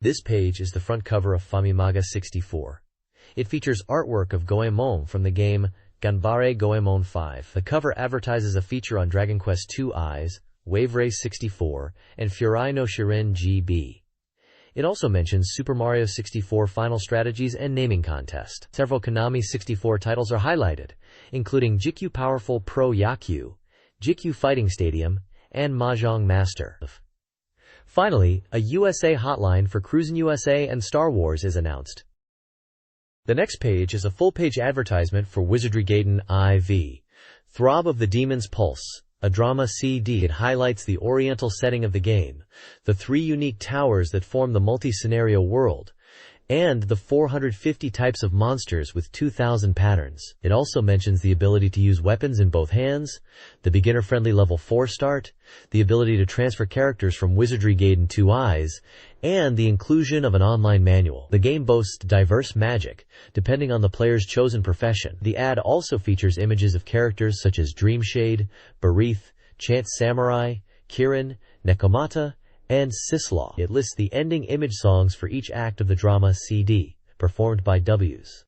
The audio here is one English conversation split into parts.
This page is the front cover of Famimaga 64. It features artwork of Goemon from the game Ganbare Goemon 5. The cover advertises a feature on Dragon Quest II Eyes, Wave Race 64, and Furai no Shiren GB. It also mentions Super Mario 64 Final Strategies and Naming Contest. Several Konami 64 titles are highlighted, including GQ Powerful Pro Yakyu, GQ Fighting Stadium, and Mahjong Master. Finally, a USA hotline for Cruisin' USA and Star Wars is announced. The next page is a full-page advertisement for Wizardry Gaiden IV, Throb of the Demon's Pulse, a drama CD. It highlights the oriental setting of the game, the 3 unique towers that form the multi-scenario world, and the 450 types of monsters with 2,000 patterns. It also mentions the ability to use weapons in both hands, the beginner-friendly level 4 start, the ability to transfer characters from Wizardry Gaiden 2 Eyes, and the inclusion of an online manual. The game boasts diverse magic, depending on the player's chosen profession. The ad also features images of characters such as Dreamshade, Barith, Chance Samurai, Kirin, Nekomata, and Sislaw. It lists the ending image songs for each act of the drama CD, performed by Ws.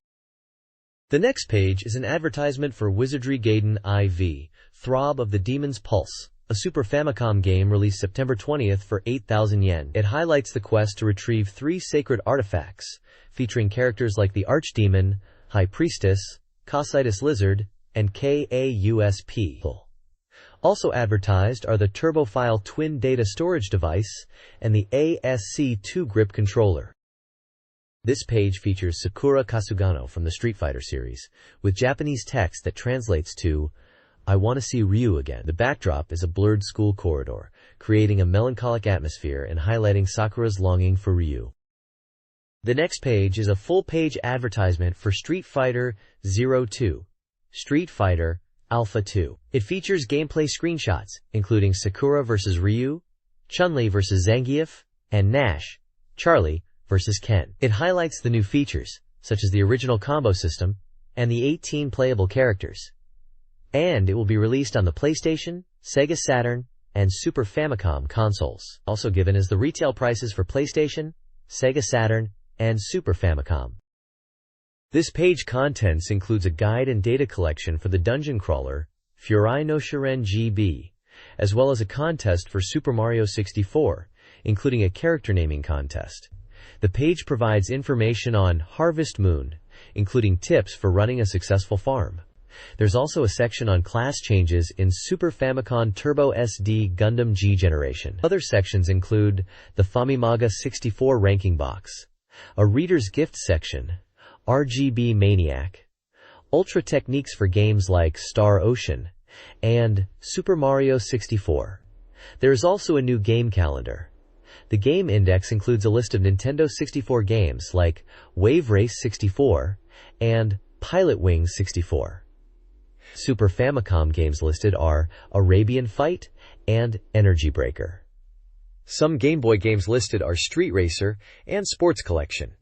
The next page is an advertisement for Wizardry Gaiden IV, Throb of the Demon's Pulse, a Super Famicom game released September 20th for 8,000 yen. It highlights the quest to retrieve 3 sacred artifacts, featuring characters like the Archdemon, High Priestess, Cocytus Lizard, and KAUSP. Also advertised are the TurboFile Twin Data Storage Device and the ASC2 Grip Controller. This page features Sakura Kasugano from the Street Fighter series, with Japanese text that translates to, "I want to see Ryu again." The backdrop is a blurred school corridor, creating a melancholic atmosphere and highlighting Sakura's longing for Ryu. The next page is a full-page advertisement for Street Fighter 02, Street Fighter Alpha 2. It features gameplay screenshots, including Sakura vs. Ryu, Chun-Li vs. Zangief, and Nash, Charlie vs. Ken. It highlights the new features, such as the original combo system, and the 18 playable characters. And it will be released on the PlayStation, Sega Saturn, and Super Famicom consoles. Also given is the retail prices for PlayStation, Sega Saturn, and Super Famicom. This page contents includes a guide and data collection for the dungeon crawler, Furai no Shiren GB, as well as a contest for Super Mario 64, including a character naming contest. The page provides information on Harvest Moon, including tips for running a successful farm. There's also a section on class changes in Super Famicom Turbo SD Gundam G Generation. Other sections include the Famimaga 64 ranking box, a reader's gift section, RGB Maniac, Ultra Techniques for games like Star Ocean, and Super Mario 64. There is also a new game calendar. The game index includes a list of Nintendo 64 games like Wave Race 64 and Pilot Wings 64. Super Famicom games listed are Arabian Fight and Energy Breaker. Some Game Boy games listed are Street Racer and Sports Collection.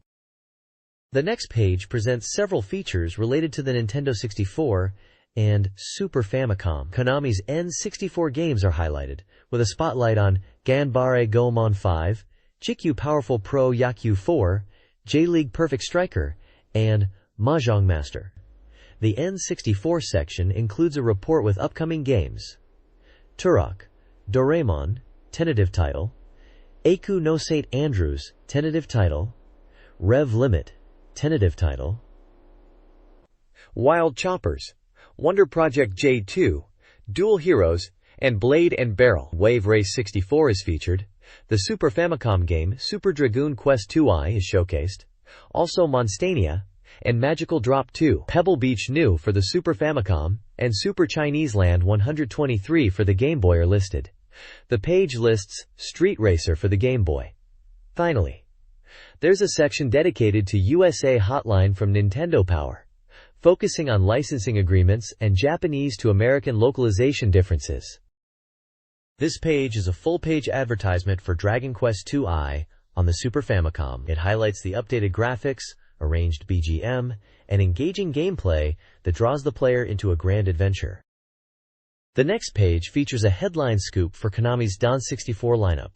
The next page presents several features related to the Nintendo 64 and Super Famicom. Konami's N64 games are highlighted, with a spotlight on Ganbare Goemon 5, GQ Powerful Pro Yakyu 4, J-League Perfect Striker, and Mahjong Master. The N64 section includes a report with upcoming games: Turok, Doraemon, tentative title; Aku no St. Andrews, tentative title; Rev Limit, tentative title; Wild Choppers, Wonder Project J2, Dual Heroes, and Blade and Barrel. Wave Race 64 is featured. The Super Famicom game Super Dragoon Quest II is showcased. Also Monstania and Magical Drop 2. Pebble Beach New for the Super Famicom and Super Chinese Land 123 for the Game Boy are listed. The page lists Street Racer for the Game Boy. Finally, there's a section dedicated to USA Hotline from Nintendo Power, focusing on licensing agreements and Japanese to American localization differences. This page is a full-page advertisement for Dragon Quest II I on the Super Famicom. It highlights the updated graphics, arranged BGM, and engaging gameplay that draws the player into a grand adventure. The next page features a headline scoop for Konami's Don 64 lineup.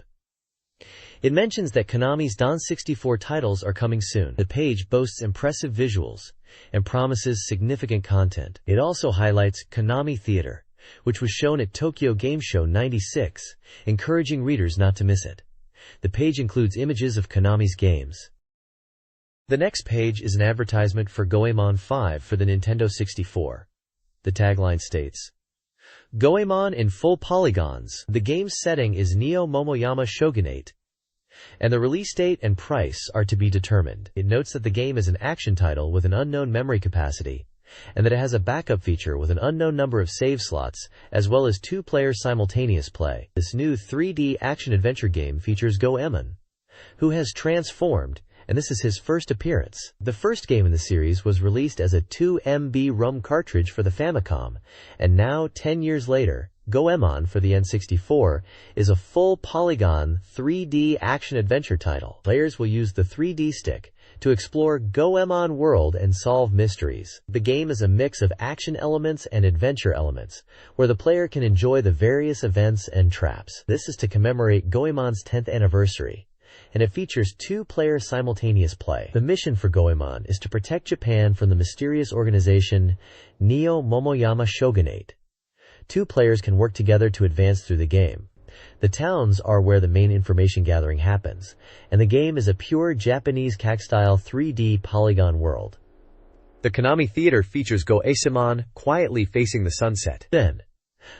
It mentions that Konami's N64 titles are coming soon. The page boasts impressive visuals and promises significant content. It also highlights Konami Theater, which was shown at Tokyo Game Show '96, encouraging readers not to miss it. The page includes images of Konami's games. The next page is an advertisement for Goemon 5 for the Nintendo 64. The tagline states, "Goemon in full polygons. The game's setting is Neo Momoyama Shogunate, and the release date and price are to be determined." It notes that the game is an action title with an unknown memory capacity, and that it has a backup feature with an unknown number of save slots, as well as 2-player simultaneous play. This new 3D action-adventure game features Goemon, who has transformed, and this is his first appearance. The first game in the series was released as a 2 MB ROM cartridge for the Famicom, and now, 10 years later, Goemon for the N64 is a full polygon 3D action-adventure title. Players will use the 3D stick to explore Goemon world and solve mysteries. The game is a mix of action elements and adventure elements, where the player can enjoy the various events and traps. This is to commemorate Goemon's 10th anniversary, and it features 2-player simultaneous play. The mission for Goemon is to protect Japan from the mysterious organization Neo Momoyama Shogunate. 2 players can work together to advance through the game. The towns are where the main information gathering happens, and the game is a pure Japanese CAG-style 3D polygon world. The Konami Theater features Goemon quietly facing the sunset. Then,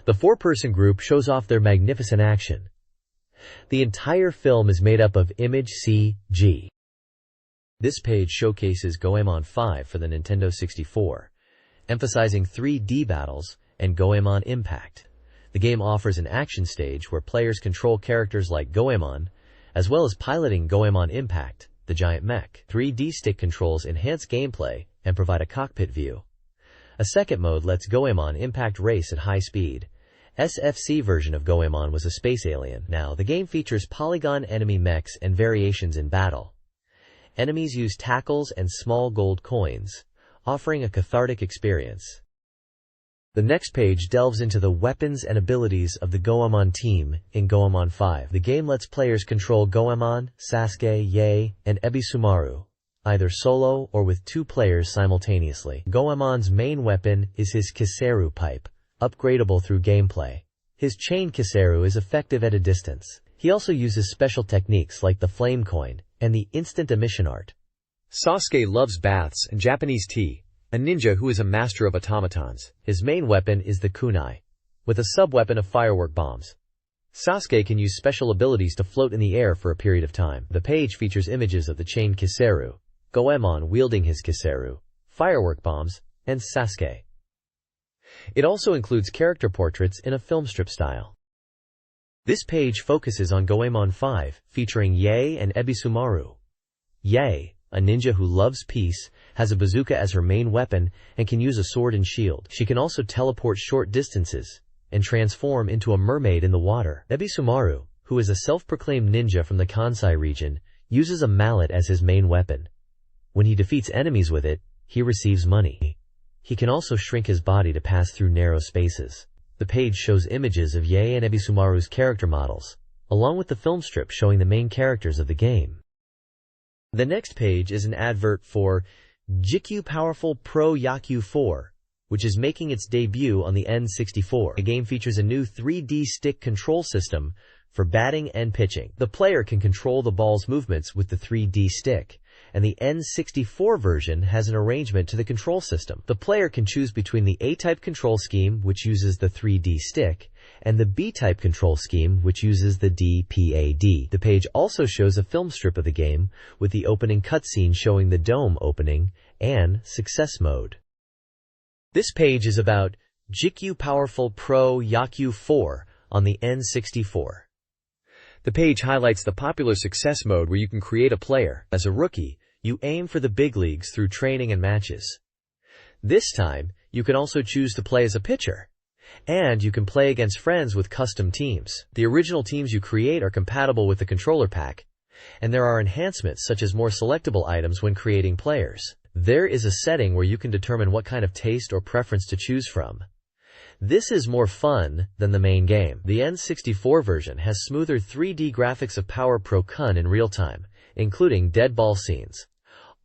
the 4-person group shows off their magnificent action. The entire film is made up of image CG. This page showcases Goemon 5 for the Nintendo 64, emphasizing 3D battles and Goemon Impact. The game offers an action stage where players control characters like Goemon, as well as piloting Goemon Impact, the giant mech. 3D stick controls enhance gameplay and provide a cockpit view. A second mode lets Goemon Impact race at high speed. SFC version of Goemon was a space alien. Now, the game features polygon enemy mechs and variations in battle. Enemies use tackles and small gold coins, offering a cathartic experience. The next page delves into the weapons and abilities of the Goemon team in Goemon 5. The game lets players control Goemon, Sasuke, Yae, and Ebisumaru, either solo or with 2 players simultaneously. Goemon's main weapon is his Kiseru pipe, upgradable through gameplay. His chain Kiseru is effective at a distance. He also uses special techniques like the flame coin and the instant emission art. Sasuke loves baths and Japanese tea, a ninja who is a master of automatons. His main weapon is the kunai, with a sub-weapon of firework bombs. Sasuke can use special abilities to float in the air for a period of time. The page features images of the chain Kiseru, Goemon wielding his Kiseru, firework bombs, and Sasuke. It also includes character portraits in a film strip style. This page focuses on Goemon 5, featuring Yae and Ebisumaru. Yae, a ninja who loves peace, has a bazooka as her main weapon and can use a sword and shield. She can also teleport short distances and transform into a mermaid in the water. Ebisumaru, who is a self-proclaimed ninja from the Kansai region, uses a mallet as his main weapon. When he defeats enemies with it, he receives money. He can also shrink his body to pass through narrow spaces. The page shows images of Yae and Ebisumaru's character models, along with the film strip showing the main characters of the game. The next page is an advert for GQ Powerful Pro Yakyu 4, which is making its debut on the N64. The game features a new 3D stick control system for batting and pitching. The player can control the ball's movements with the 3D stick, and the N64 version has an arrangement to the control system. The player can choose between the A-type control scheme, which uses the 3D stick, and the B-type control scheme, which uses the D-PAD. The page also shows a film strip of the game, with the opening cutscene showing the dome opening and success mode. This page is about GQ Powerful Pro Yakyu 4 on the N64. The page highlights the popular success mode where you can create a player. As a rookie, you aim for the big leagues through training and matches. This time, you can also choose to play as a pitcher. And you can play against friends with custom teams. The original teams you create are compatible with the controller pack, and there are enhancements such as more selectable items when creating players. There is a setting where you can determine what kind of taste or preference to choose from. This is more fun than the main game. The N64 version has smoother 3D graphics of Power Pro Kun in real time, including dead ball scenes.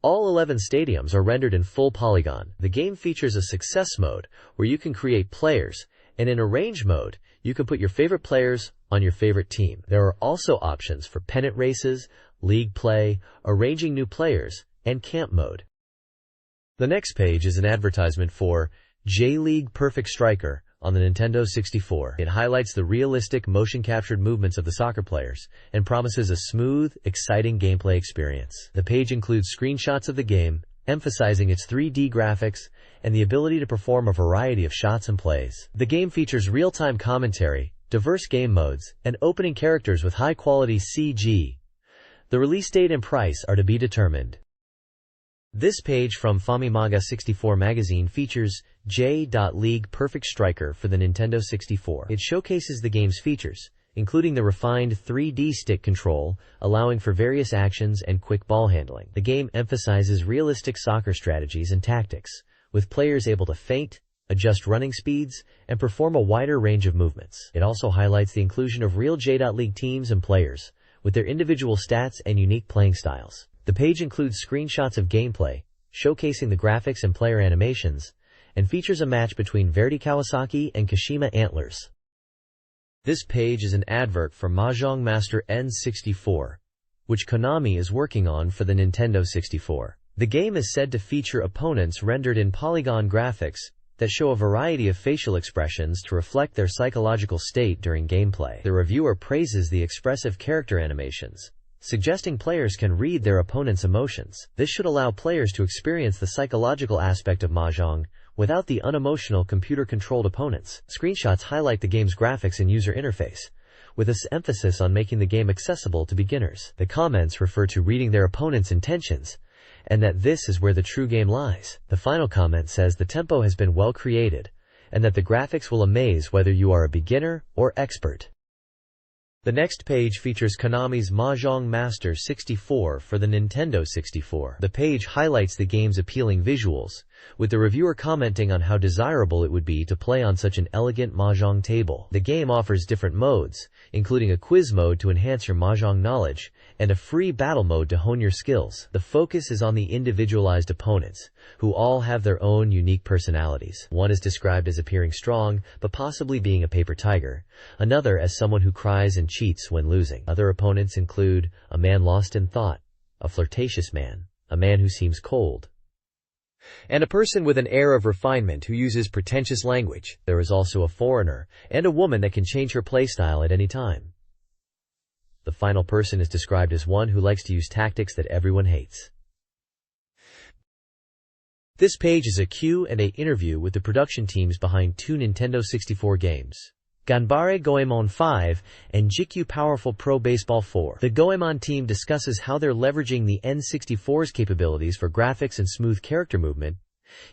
All 11 stadiums are rendered in full polygon. The game features a success mode where you can create players, and in arrange mode, you can put your favorite players on your favorite team. There are also options for pennant races, league play, arranging new players, and camp mode. The next page is an advertisement for J-League Perfect Striker on the Nintendo 64. It highlights the realistic motion-captured movements of the soccer players and promises a smooth, exciting gameplay experience. The page includes screenshots of the game, emphasizing its 3D graphics and the ability to perform a variety of shots and plays. The game features real-time commentary, diverse game modes, and opening characters with high-quality CG. The release date and price are to be determined. This page from Famimaga 64 magazine features J-League Perfect Striker for the Nintendo 64. It showcases the game's features, including the refined 3D stick control, allowing for various actions and quick ball handling. The game emphasizes realistic soccer strategies and tactics, with players able to feint, adjust running speeds, and perform a wider range of movements. It also highlights the inclusion of real J-League teams and players, with their individual stats and unique playing styles. The page includes screenshots of gameplay, showcasing the graphics and player animations, and features a match between Verdy Kawasaki and Kashima Antlers. This page is an advert for Mahjong Master N64, which Konami is working on for the Nintendo 64. The game is said to feature opponents rendered in polygon graphics that show a variety of facial expressions to reflect their psychological state during gameplay. The reviewer praises the expressive character animations, suggesting players can read their opponent's emotions. This should allow players to experience the psychological aspect of Mahjong without the unemotional computer-controlled opponents. Screenshots highlight the game's graphics and user interface, with an emphasis on making the game accessible to beginners. The comments refer to reading their opponent's intentions, and that this is where the true game lies. The final comment says the tempo has been well created, and that the graphics will amaze whether you are a beginner or expert. The next page features Konami's Mahjong Master 64 for the Nintendo 64. The page highlights the game's appealing visuals, with the reviewer commenting on how desirable it would be to play on such an elegant Mahjong table. The game offers different modes, including a quiz mode to enhance your Mahjong knowledge, and a free battle mode to hone your skills. The focus is on the individualized opponents, who all have their own unique personalities. One is described as appearing strong, but possibly being a paper tiger, another as someone who cries and cheats when losing. Other opponents include a man lost in thought, a flirtatious man, a man who seems cold, and a person with an air of refinement who uses pretentious language. There is also a foreigner and a woman that can change her playstyle at any time. The final person is described as one who likes to use tactics that everyone hates. This page is a Q&A interview with the production teams behind two Nintendo 64 games, Ganbare Goemon 5 and JIKU Powerful Pro Baseball 4. The Goemon team discusses how they're leveraging the N64's capabilities for graphics and smooth character movement,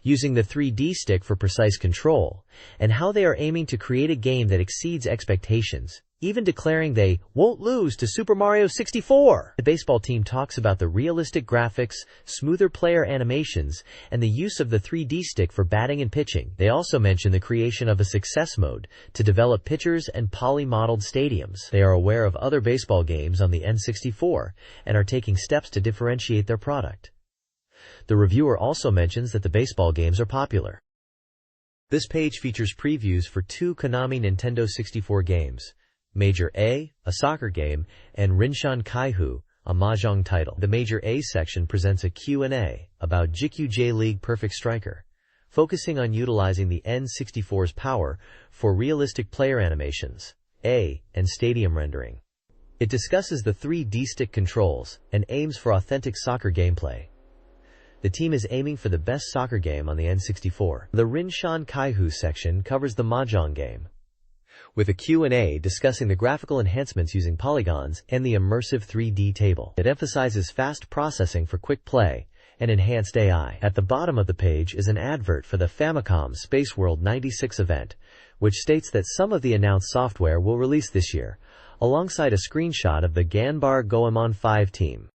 using the 3D stick for precise control, and how they are aiming to create a game that exceeds expectations, even declaring they won't lose to Super Mario 64. The baseball team talks about the realistic graphics, smoother player animations, and the use of the 3D stick for batting and pitching. They also mention the creation of a success mode to develop pitchers and poly-modeled stadiums. They are aware of other baseball games on the N64 and are taking steps to differentiate their product. The reviewer also mentions that the baseball games are popular. This page features previews for two Konami Nintendo 64 games, Major A, a soccer game, and Rinshan Kaihu, a Mahjong title. The Major A section presents a Q&A about JIKU J-League Perfect Striker, focusing on utilizing the N64's power for realistic player animations, and stadium rendering. It discusses the 3D stick controls and aims for authentic soccer gameplay. The team is aiming for the best soccer game on the N64. The Rinshan Kaihu section covers the Mahjong game, with a Q&A discussing the graphical enhancements using polygons and the immersive 3D table. It emphasizes fast processing for quick play and enhanced AI. At the bottom of the page is an advert for the Famicom Space World 96 event, which states that some of the announced software will release this year, alongside a screenshot of the Ganbare Goemon 5 team.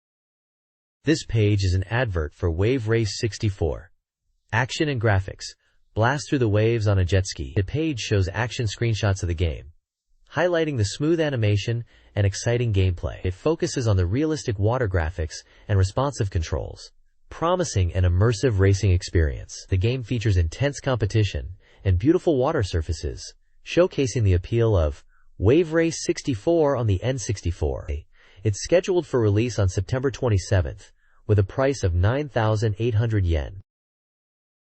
This page is an advert for Wave Race 64. Action and graphics, Blast through the waves on a jet ski. The page shows action screenshots of the game, highlighting the smooth animation and exciting gameplay. It focuses on the realistic water graphics and responsive controls, promising an immersive racing experience. The game features intense competition and beautiful water surfaces, showcasing the appeal of Wave Race 64 on the N64. It's scheduled for release on September 27th, with a price of 9,800 yen.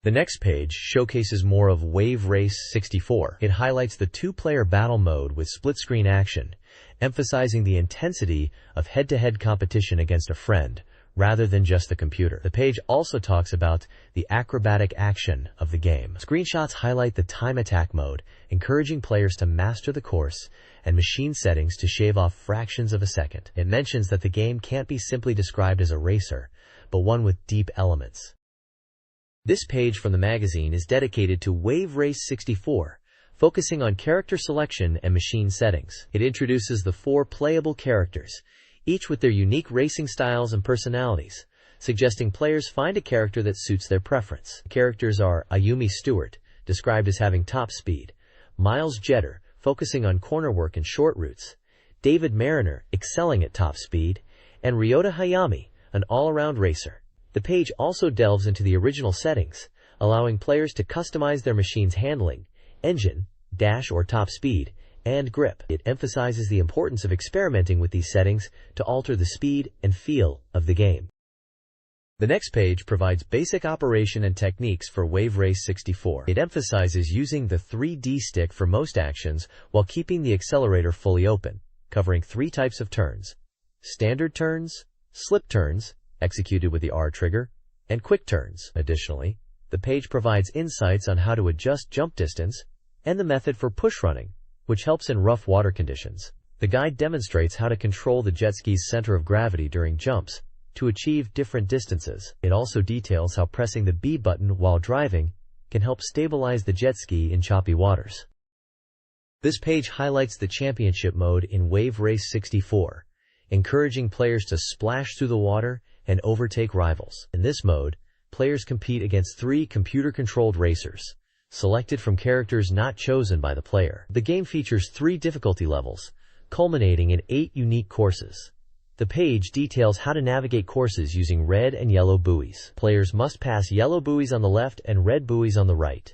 The next page showcases more of Wave Race 64. It highlights the two-player battle mode with split-screen action, emphasizing the intensity of head-to-head competition against a friend, rather than just the computer. The page also talks about the acrobatic action of the game. Screenshots highlight the time attack mode, encouraging players to master the course and machine settings to shave off fractions of a second. It mentions that the game can't be simply described as a racer, but one with deep elements. This page from the magazine is dedicated to Wave Race 64, focusing on character selection and machine settings. It introduces the 4 playable characters, each with their unique racing styles and personalities, suggesting players find a character that suits their preference. The characters are Ayumi Stewart, described as having top speed; Miles Jeter, focusing on corner work and short routes; David Mariner, excelling at top speed; and Ryota Hayami, an all-around racer. The page also delves into the original settings, allowing players to customize their machine's handling, engine, dash or top speed, and grip. It emphasizes the importance of experimenting with these settings to alter the speed and feel of the game. The next page provides basic operation and techniques for Wave Race 64. It emphasizes using the 3D stick for most actions while keeping the accelerator fully open, covering 3 types of turns: standard turns, slip turns, executed with the R trigger, and quick turns. Additionally, the page provides insights on how to adjust jump distance and the method for push running, which helps in rough water conditions. The guide demonstrates how to control the jet ski's center of gravity during jumps to achieve different distances. It also details how pressing the B button while driving can help stabilize the jet ski in choppy waters. This page highlights the championship mode in Wave Race 64, encouraging players to splash through the water and overtake rivals. In this mode, players compete against 3 computer-controlled racers, selected from characters not chosen by the player. The game features 3 difficulty levels, culminating in 8 unique courses. The page details how to navigate courses using red and yellow buoys. Players must pass yellow buoys on the left and red buoys on the right.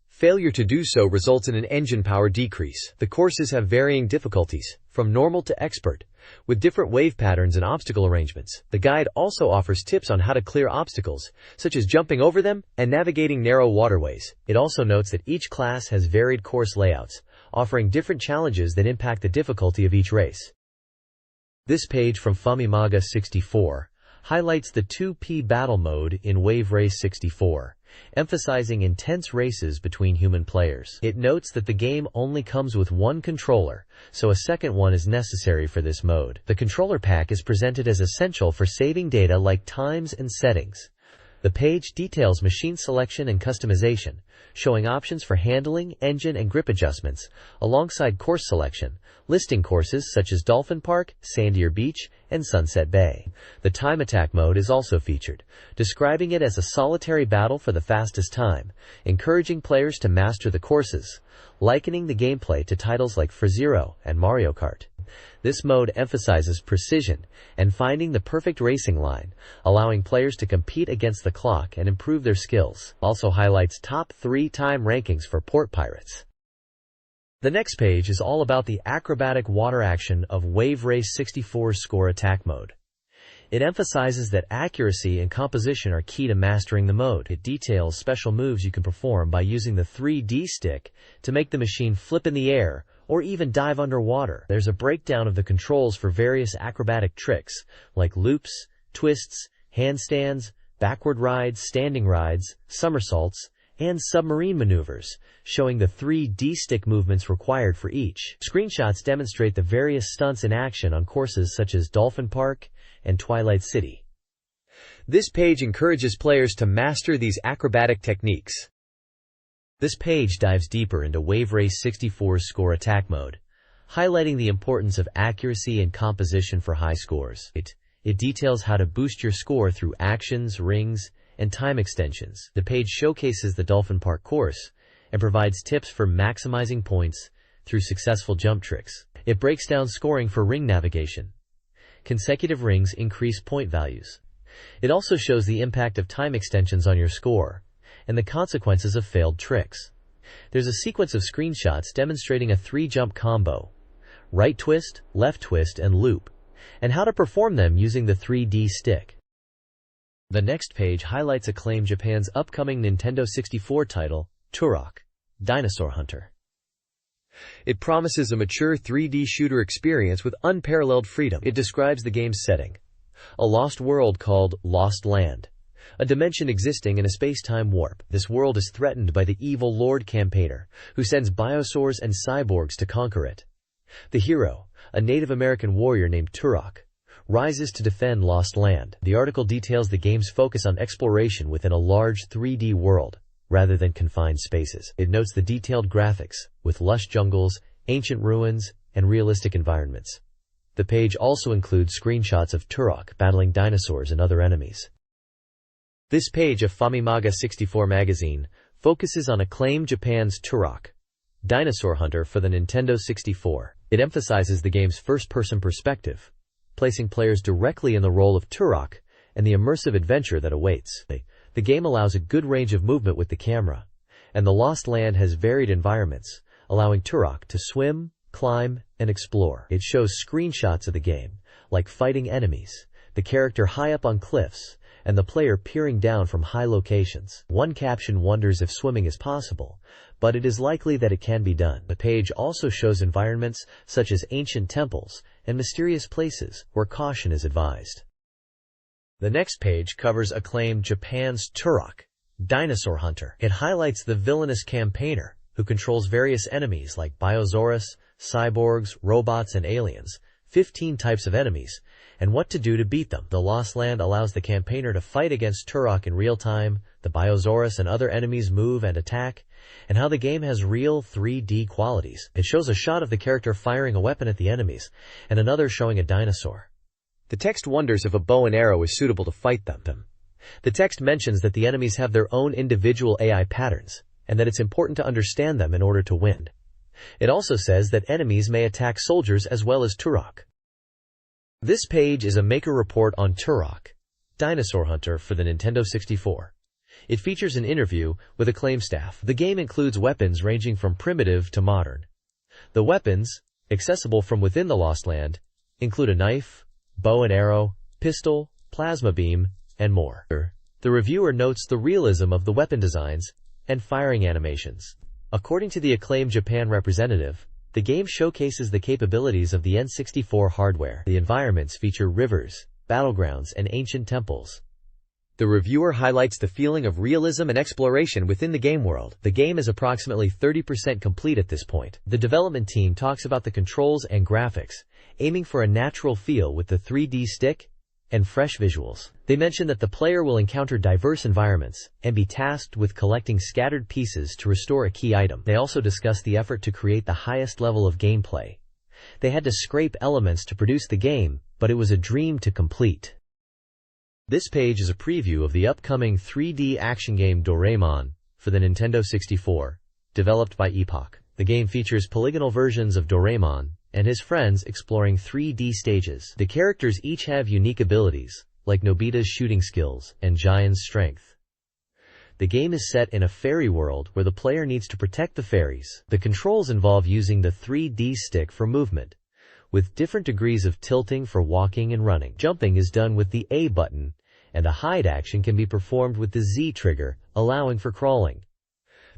Failure to do so results in an engine power decrease. The courses have varying difficulties, from normal to expert, with different wave patterns and obstacle arrangements. The guide also offers tips on how to clear obstacles, such as jumping over them and navigating narrow waterways. It also notes that each class has varied course layouts, offering different challenges that impact the difficulty of each race. This page from Famimaga 64 highlights the 2P battle mode in Wave Race 64, emphasizing intense races between human players. It notes that the game only comes with 1 controller, so a second one is necessary for this mode. The controller pack is presented as essential for saving data like times and settings. The page details machine selection and customization, showing options for handling, engine, and grip adjustments, alongside course selection, listing courses such as Dolphin Park, Sandier Beach, and Sunset Bay. The time attack mode is also featured, describing it as a solitary battle for the fastest time, encouraging players to master the courses, likening the gameplay to titles like F-Zero and Mario Kart. This mode emphasizes precision and finding the perfect racing line, allowing players to compete against the clock and improve their skills. Also highlights top 3 time rankings for port pirates. The next page is all about the acrobatic water action of Wave Race 64's score attack mode. It emphasizes that accuracy and composition are key to mastering the mode. It details special moves you can perform by using the 3D stick to make the machine flip in the air or even dive underwater. There's a breakdown of the controls for various acrobatic tricks, like loops, twists, handstands, backward rides, standing rides, somersaults, and submarine maneuvers, showing the 3D stick movements required for each. Screenshots demonstrate the various stunts in action on courses such as Dolphin Park and Twilight City. This page encourages players to master these acrobatic techniques. This page dives deeper into Wave Race 64's score attack mode, highlighting the importance of accuracy and composition for high scores. It details how to boost your score through actions, rings, and time extensions. The page showcases the Dolphin Park course and provides tips for maximizing points through successful jump tricks. It breaks down scoring for ring navigation. Consecutive rings increase point values. It also shows the impact of time extensions on your score and the consequences of failed tricks. There's a sequence of screenshots demonstrating a 3-jump combo, right twist, left twist, and loop, and how to perform them using the 3D stick. The next page highlights Acclaim Japan's upcoming Nintendo 64 title, Turok: Dinosaur Hunter. It promises a mature 3D shooter experience with unparalleled freedom. It describes the game's setting: a lost world called Lost Land, a dimension existing in a space-time warp. This world is threatened by the evil Lord Campaigner, who sends biosaurs and cyborgs to conquer it. The hero, a Native American warrior named Turok, rises to defend Lost Land. The article details the game's focus on exploration within a large 3D world, rather than confined spaces. It notes the detailed graphics, with lush jungles, ancient ruins, and realistic environments. The page also includes screenshots of Turok battling dinosaurs and other enemies. This page of Famimaga 64 magazine focuses on Acclaim Japan's Turok: Dinosaur Hunter for the Nintendo 64. It emphasizes the game's first-person perspective, placing players directly in the role of Turok and the immersive adventure that awaits. The game allows a good range of movement with the camera, and the Lost Land has varied environments, allowing Turok to swim, climb, and explore. It shows screenshots of the game, like fighting enemies, the character high up on cliffs, and the player peering down from high locations. One caption wonders if swimming is possible, but it is likely that it can be done. The page also shows environments such as ancient temples and mysterious places where caution is advised. The next page covers Acclaim Japan's Turok: Dinosaur Hunter. It highlights the villainous Campaigner, who controls various enemies like Biosaurus, cyborgs, robots, and aliens, 15 types of enemies, and what to do to beat them. The Lost Land allows the Campaigner to fight against Turok in real time, the Biosaurus and other enemies move and attack, and how the game has real 3D qualities. It shows a shot of the character firing a weapon at the enemies, and another showing a dinosaur. The text wonders if a bow and arrow is suitable to fight them. The text mentions that the enemies have their own individual AI patterns, and that it's important to understand them in order to win. It also says that enemies may attack soldiers as well as Turok. This page is a maker report on Turok: Dinosaur Hunter for the Nintendo 64. It features an interview with Acclaim staff. The game includes weapons ranging from primitive to modern. The weapons, accessible from within the Lost Land, include a knife, bow and arrow, pistol, plasma beam, and more. The reviewer notes the realism of the weapon designs and firing animations. According to the Acclaim Japan representative, the game showcases the capabilities of the N64 hardware. The environments feature rivers, battlegrounds, and ancient temples. The reviewer highlights the feeling of realism and exploration within the game world. The game is approximately 30% complete at this point. The development team talks about the controls and graphics, aiming for a natural feel with the 3D stick and fresh visuals. They mention that the player will encounter diverse environments and be tasked with collecting scattered pieces to restore a key item. They also discuss the effort to create the highest level of gameplay. They had to scrape elements to produce the game, but it was a dream to complete. This page is a preview of the upcoming 3D action game Doraemon for the Nintendo 64, developed by Epoch. The game features polygonal versions of Doraemon and his friends exploring 3D stages. The characters each have unique abilities, like Nobita's shooting skills and Giant's strength. The game is set in a fairy world where the player needs to protect the fairies. The controls involve using the 3D stick for movement, with different degrees of tilting for walking and running. Jumping is done with the A button, and a hide action can be performed with the Z trigger, allowing for crawling.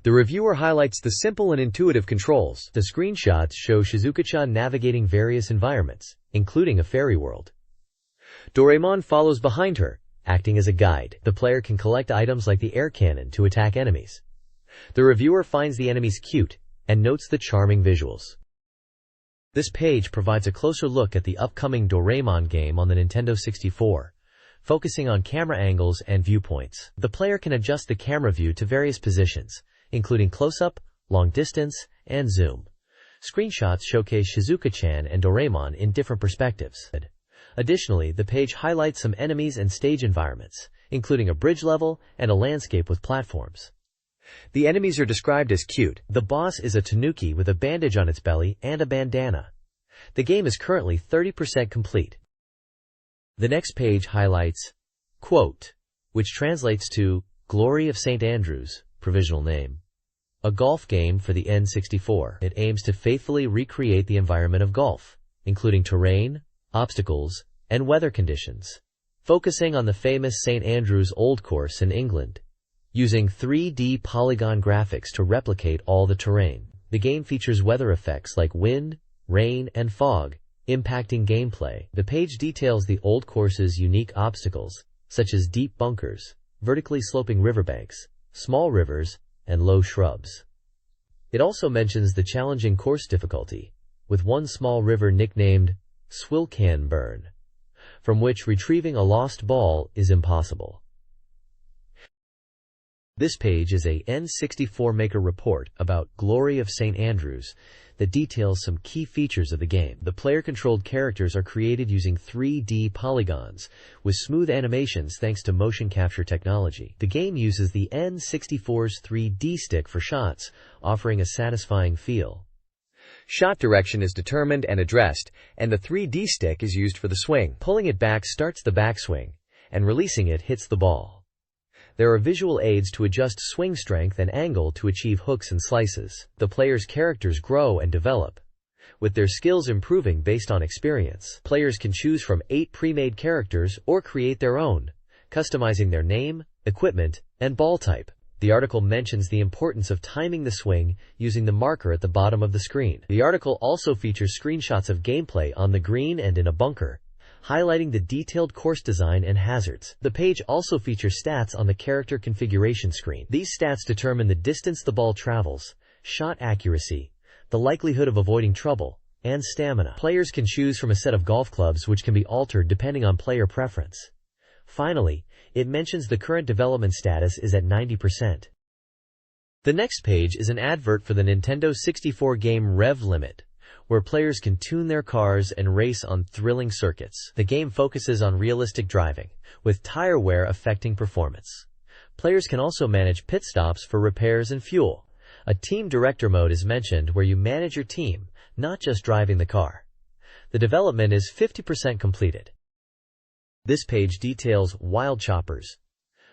The reviewer highlights the simple and intuitive controls. The screenshots show Shizuka-chan navigating various environments, including a fairy world. Doraemon follows behind her, acting as a guide. The player can collect items like the air cannon to attack enemies. The reviewer finds the enemies cute and notes the charming visuals. This page provides a closer look at the upcoming Doraemon game on the Nintendo 64, focusing on camera angles and viewpoints. The player can adjust the camera view to various positions, including close-up, long distance, and zoom. Screenshots showcase Shizuka-chan and Doraemon in different perspectives. Additionally, the page highlights some enemies and stage environments, including a bridge level and a landscape with platforms. The enemies are described as cute. The boss is a tanuki with a bandage on its belly and a bandana. The game is currently 30% complete. The next page highlights, quote, which translates to Glory of St. Andrews, provisional name. A golf game for the N64. It aims to faithfully recreate the environment of golf, including terrain, obstacles, and weather conditions, focusing on the famous St. Andrews Old Course in England, using 3D polygon graphics to replicate all the terrain. The game features weather effects like wind, rain, and fog, impacting gameplay. The page details the old course's unique obstacles, such as deep bunkers, vertically sloping riverbanks, small rivers, and low shrubs. It also mentions the challenging course difficulty, with one small river nicknamed Swilcan Burn, from which retrieving a lost ball is impossible. This page is a N64 Maker report about Glory of St. Andrews that details some key features of the game. The player-controlled characters are created using 3D polygons with smooth animations thanks to motion capture technology. The game uses the N64's 3D stick for shots, offering a satisfying feel. Shot direction is determined and addressed, and the 3D stick is used for the swing. Pulling it back starts the backswing, and releasing it hits the ball. There are visual aids to adjust swing strength and angle to achieve hooks and slices. The player's characters grow and develop, with their skills improving based on experience. Players can choose from 8 pre-made characters or create their own, customizing their name, equipment, and ball type. The article mentions the importance of timing the swing using the marker at the bottom of the screen. The article also features screenshots of gameplay on the green and in a bunker, highlighting the detailed course design and hazards. The page also features stats on the character configuration screen. These stats determine the distance the ball travels, shot accuracy, the likelihood of avoiding trouble, and stamina. Players can choose from a set of golf clubs which can be altered depending on player preference. Finally, it mentions the current development status is at 90%. The next page is an advert for the Nintendo 64 game Rev Limit, where players can tune their cars and race on thrilling circuits. The game focuses on realistic driving, with tire wear affecting performance. Players can also manage pit stops for repairs and fuel. A team director mode is mentioned where you manage your team, not just driving the car. The development is 50% completed. This page details Wild Choppers,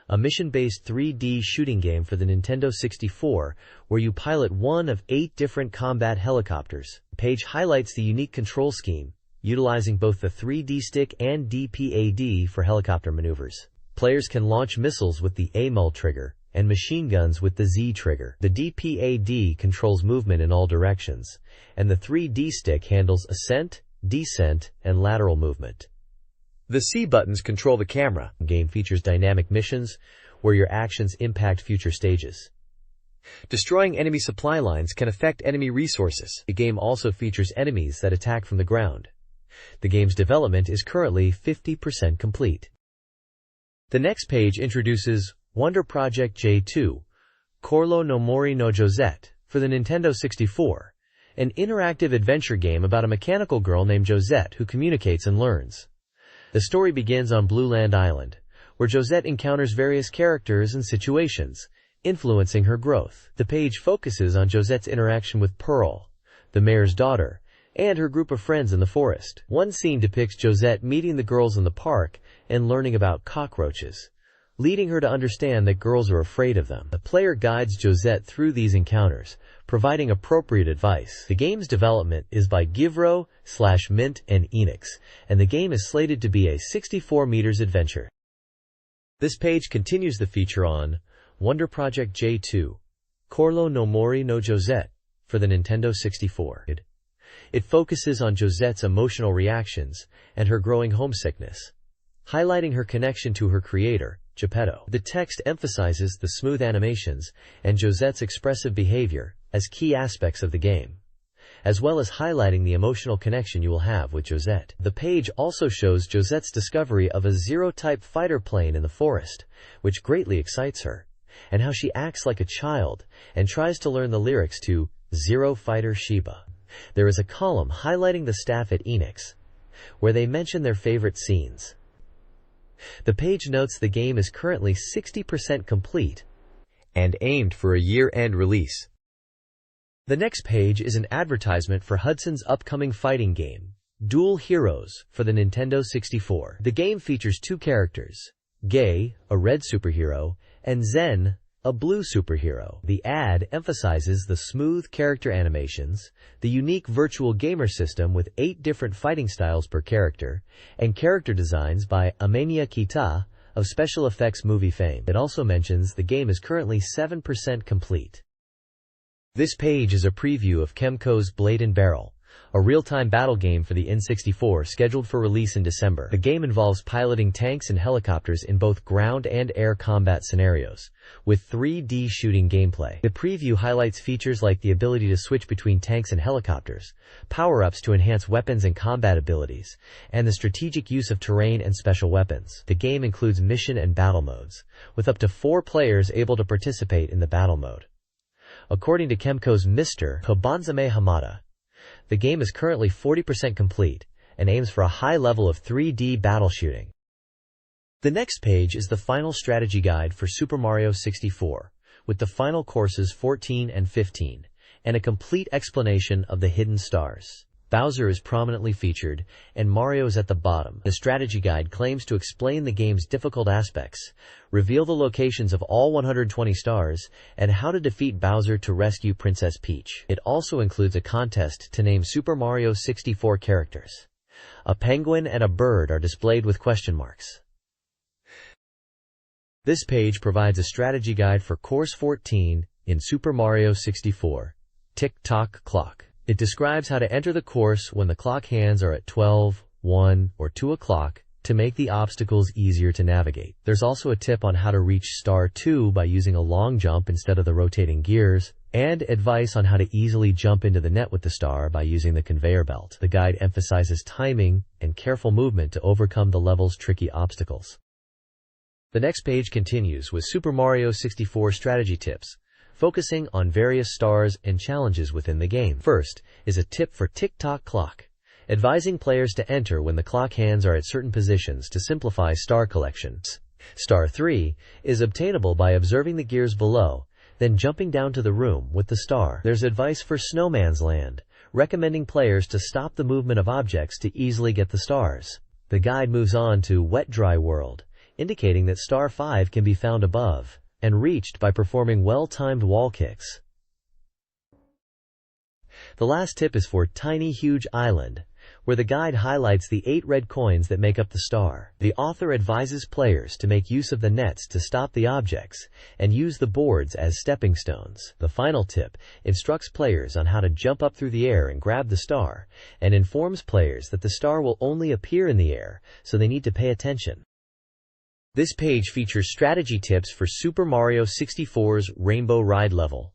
a mission-based 3D shooting game for the Nintendo 64 where you pilot one of 8 different combat helicopters. The page highlights the unique control scheme, utilizing both the 3D stick and D-pad for helicopter maneuvers. Players can launch missiles with the AMUL trigger and machine guns with the Z trigger. The D-pad controls movement in all directions, and the 3D stick handles ascent, descent, and lateral movement. The C buttons control the camera. The game features dynamic missions where your actions impact future stages. Destroying enemy supply lines can affect enemy resources. The game also features enemies that attack from the ground. The game's development is currently 50% complete. The next page introduces Wonder Project J2, Corlo no Mori no Josette, for the Nintendo 64, an interactive adventure game about a mechanical girl named Josette who communicates and learns. The story begins on Blue Land Island, where Josette encounters various characters and situations, influencing her growth. The page focuses on Josette's interaction with Pearl, the mayor's daughter, and her group of friends in the forest. One scene depicts Josette meeting the girls in the park and learning about cockroaches, leading her to understand that girls are afraid of them. The player guides Josette through these encounters, providing appropriate advice. The game's development is by Givro/Mint and Enix, and the game is slated to be a 64 meters adventure. This page continues the feature on Wonder Project J2, Corlo no Mori no Josette, for the Nintendo 64. It focuses on Josette's emotional reactions and her growing homesickness, highlighting her connection to her creator, Geppetto. The text emphasizes the smooth animations and Josette's expressive behavior as key aspects of the game, as well as highlighting the emotional connection you will have with Josette. The page also shows Josette's discovery of a Zero-type fighter plane in the forest, which greatly excites her, and how she acts like a child and tries to learn the lyrics to Zero Fighter Sheba. There is a column highlighting the staff at Enix, where they mention their favorite scenes. The page notes the game is currently 60% complete and aimed for a year-end release. The next page is an advertisement for Hudson's upcoming fighting game, Dual Heroes, for the Nintendo 64. The game features two characters, Gay, a red superhero, and Zen, a blue superhero. The ad emphasizes the smooth character animations, the unique virtual gamer system with 8 different fighting styles per character, and character designs by Amenya Kita of special effects movie fame. It also mentions the game is currently 7% complete. This page is a preview of Kemco's Blade and Barrel, a real-time battle game for the N64 scheduled for release in December. The game involves piloting tanks and helicopters in both ground and air combat scenarios, with 3D shooting gameplay. The preview highlights features like the ability to switch between tanks and helicopters, power-ups to enhance weapons and combat abilities, and the strategic use of terrain and special weapons. The game includes mission and battle modes, with up to 4 players able to participate in the battle mode. According to Kemco's Mr. Kobanzame Hamada, the game is currently 40% complete and aims for a high level of 3D battle shooting. The next page is the final strategy guide for Super Mario 64, with the final courses 14 and 15, and a complete explanation of the hidden stars. Bowser is prominently featured, and Mario is at the bottom. The strategy guide claims to explain the game's difficult aspects, reveal the locations of all 120 stars, and how to defeat Bowser to rescue Princess Peach. It also includes a contest to name Super Mario 64 characters. A penguin and a bird are displayed with question marks. This page provides a strategy guide for Course 14 in Super Mario 64, Tick-Tock Clock. It describes how to enter the course when the clock hands are at 12, 1, or 2 o'clock to make the obstacles easier to navigate. There's also a tip on how to reach Star 2 by using a long jump instead of the rotating gears, and advice on how to easily jump into the net with the star by using the conveyor belt. The guide emphasizes timing and careful movement to overcome the level's tricky obstacles. The next page continues with Super Mario 64 strategy tips, focusing on various stars and challenges within the game. First is a tip for Tick-Tock Clock, advising players to enter when the clock hands are at certain positions to simplify star collections. Star 3 is obtainable by observing the gears below, then jumping down to the room with the star. There's advice for Snowman's Land, recommending players to stop the movement of objects to easily get the stars. The guide moves on to Wet Dry World, indicating that Star 5 can be found above and reached by performing well-timed wall kicks. The last tip is for Tiny Huge Island, where the guide highlights the 8 red coins that make up the star. The author advises players to make use of the nets to stop the objects and use the boards as stepping stones. The final tip instructs players on how to jump up through the air and grab the star, and informs players that the star will only appear in the air, so they need to pay attention. This page features strategy tips for Super Mario 64's Rainbow Ride level.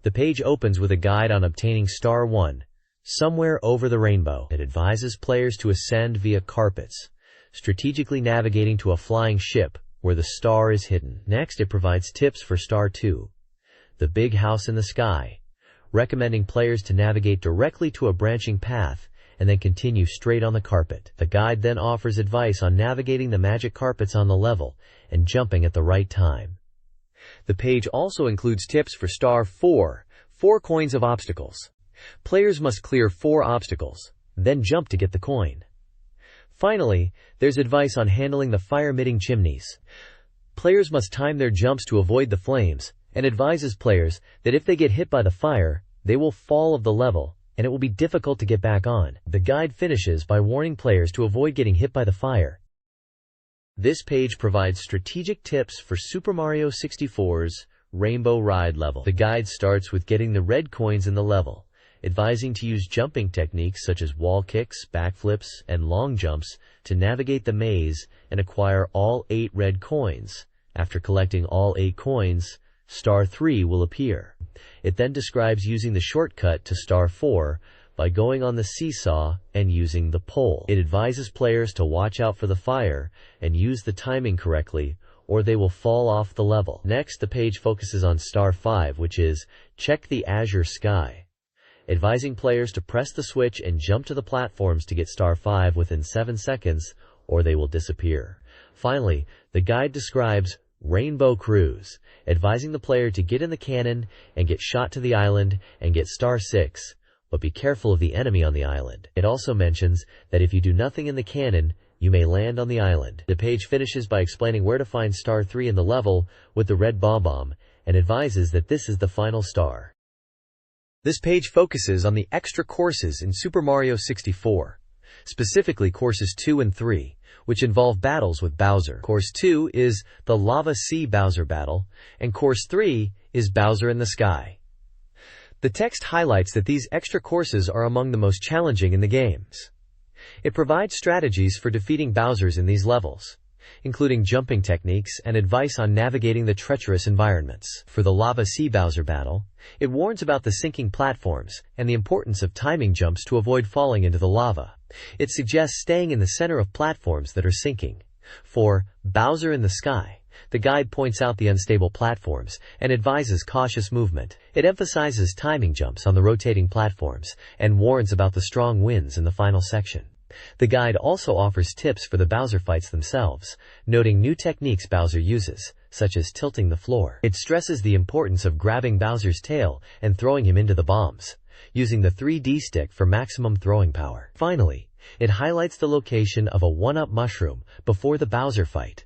The page opens with a guide on obtaining Star 1, somewhere over the rainbow. It advises players to ascend via carpets, strategically navigating to a flying ship where the star is hidden. Next, it provides tips for Star 2, the big house in the sky, recommending players to navigate directly to a branching path and then continue straight on the carpet. The guide then offers advice on navigating the magic carpets on the level and jumping at the right time. The page also includes tips for Star 4, 4 coins of obstacles. Players must clear 4 obstacles, then jump to get the coin. Finally, there's advice on handling the fire-emitting chimneys. Players must time their jumps to avoid the flames, and advises players that if they get hit by the fire, they will fall off the level, and it will be difficult to get back on. The guide finishes by warning players to avoid getting hit by the fire. This page provides strategic tips for Super Mario 64's Rainbow Ride level. The guide starts with getting the red coins in the level, advising to use jumping techniques such as wall kicks, backflips, and long jumps to navigate the maze and acquire all 8 red coins. After collecting all 8 coins, Star 3 will appear. It then describes using the shortcut to Star 4 by going on the seesaw and using the pole. It advises players to watch out for the fire and use the timing correctly, or they will fall off the level. Next, the page focuses on Star 5, which is Check the Azure Sky, advising players to press the switch and jump to the platforms to get Star 5 within 7 seconds, or they will disappear. Finally, the guide describes Rainbow Cruise, advising the player to get in the cannon and get shot to the island and get star 6, but be careful of the enemy on the island. It also mentions that if you do nothing in the cannon, you may land on the island. The page finishes by explaining where to find star 3 in the level with the red bomb and advises that this is the final star. This page focuses on the extra courses in Super Mario 64, specifically courses 2 and 3, which involve battles with Bowser. Course 2 is the Lava Sea Bowser battle, and Course 3 is Bowser in the Sky. The text highlights that these extra courses are among the most challenging in the games. It provides strategies for defeating Bowsers in these levels, including jumping techniques and advice on navigating the treacherous environments. For the Lava Sea Bowser battle, it warns about the sinking platforms and the importance of timing jumps to avoid falling into the lava. It suggests staying in the center of platforms that are sinking. For Bowser in the Sky, the guide points out the unstable platforms and advises cautious movement. It emphasizes timing jumps on the rotating platforms and warns about the strong winds in the final section. The guide also offers tips for the Bowser fights themselves, noting new techniques Bowser uses, such as tilting the floor. It stresses the importance of grabbing Bowser's tail and throwing him into the bombs, using the 3D stick for maximum throwing power. Finally, it highlights the location of a 1-up mushroom before the Bowser fight.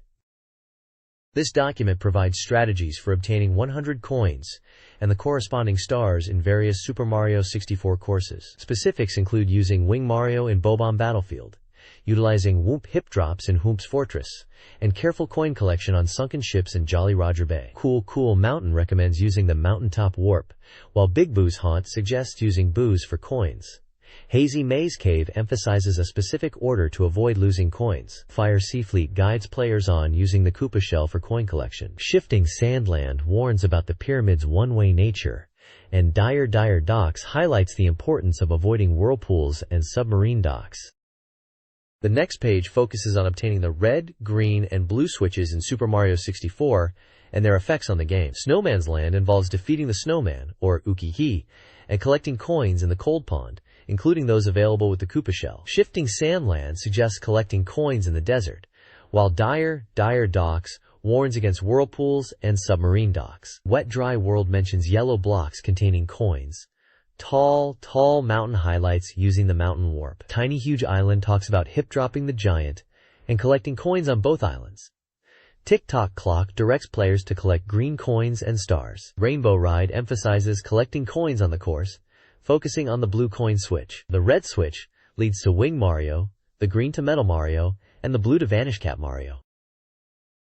This document provides strategies for obtaining 100 coins and the corresponding stars in various Super Mario 64 courses. Specifics include using Wing Mario in Bob-omb Battlefield, utilizing Whoop Hip Drops in Whoop's Fortress, and careful coin collection on sunken ships in Jolly Roger Bay. Cool Mountain recommends using the Mountaintop Warp, while Big Boo's Haunt suggests using Boos for coins. Hazy Maze Cave emphasizes a specific order to avoid losing coins. Fire Sea Fleet guides players on using the Koopa Shell for coin collection. Shifting Sandland warns about the pyramid's one-way nature, and Dire Docks highlights the importance of avoiding whirlpools and submarine docks. The next page focuses on obtaining the red, green, and blue switches in Super Mario 64 and their effects on the game. Snowman's Land involves defeating the snowman, or Ukihi, and collecting coins in the cold pond, including those available with the Koopa Shell. Shifting Sandland suggests collecting coins in the desert, while Dire Docks warns against whirlpools and submarine docks. Wet Dry World mentions yellow blocks containing coins. Tall Mountain highlights using the Mountain Warp. Tiny Huge Island talks about hip-dropping the giant and collecting coins on both islands. Tick-Tock Clock directs players to collect green coins and stars. Rainbow Ride emphasizes collecting coins on the course, focusing on the blue coin switch. The red switch leads to Wing Mario, the green to Metal Mario, and the blue to Vanish Cap Mario.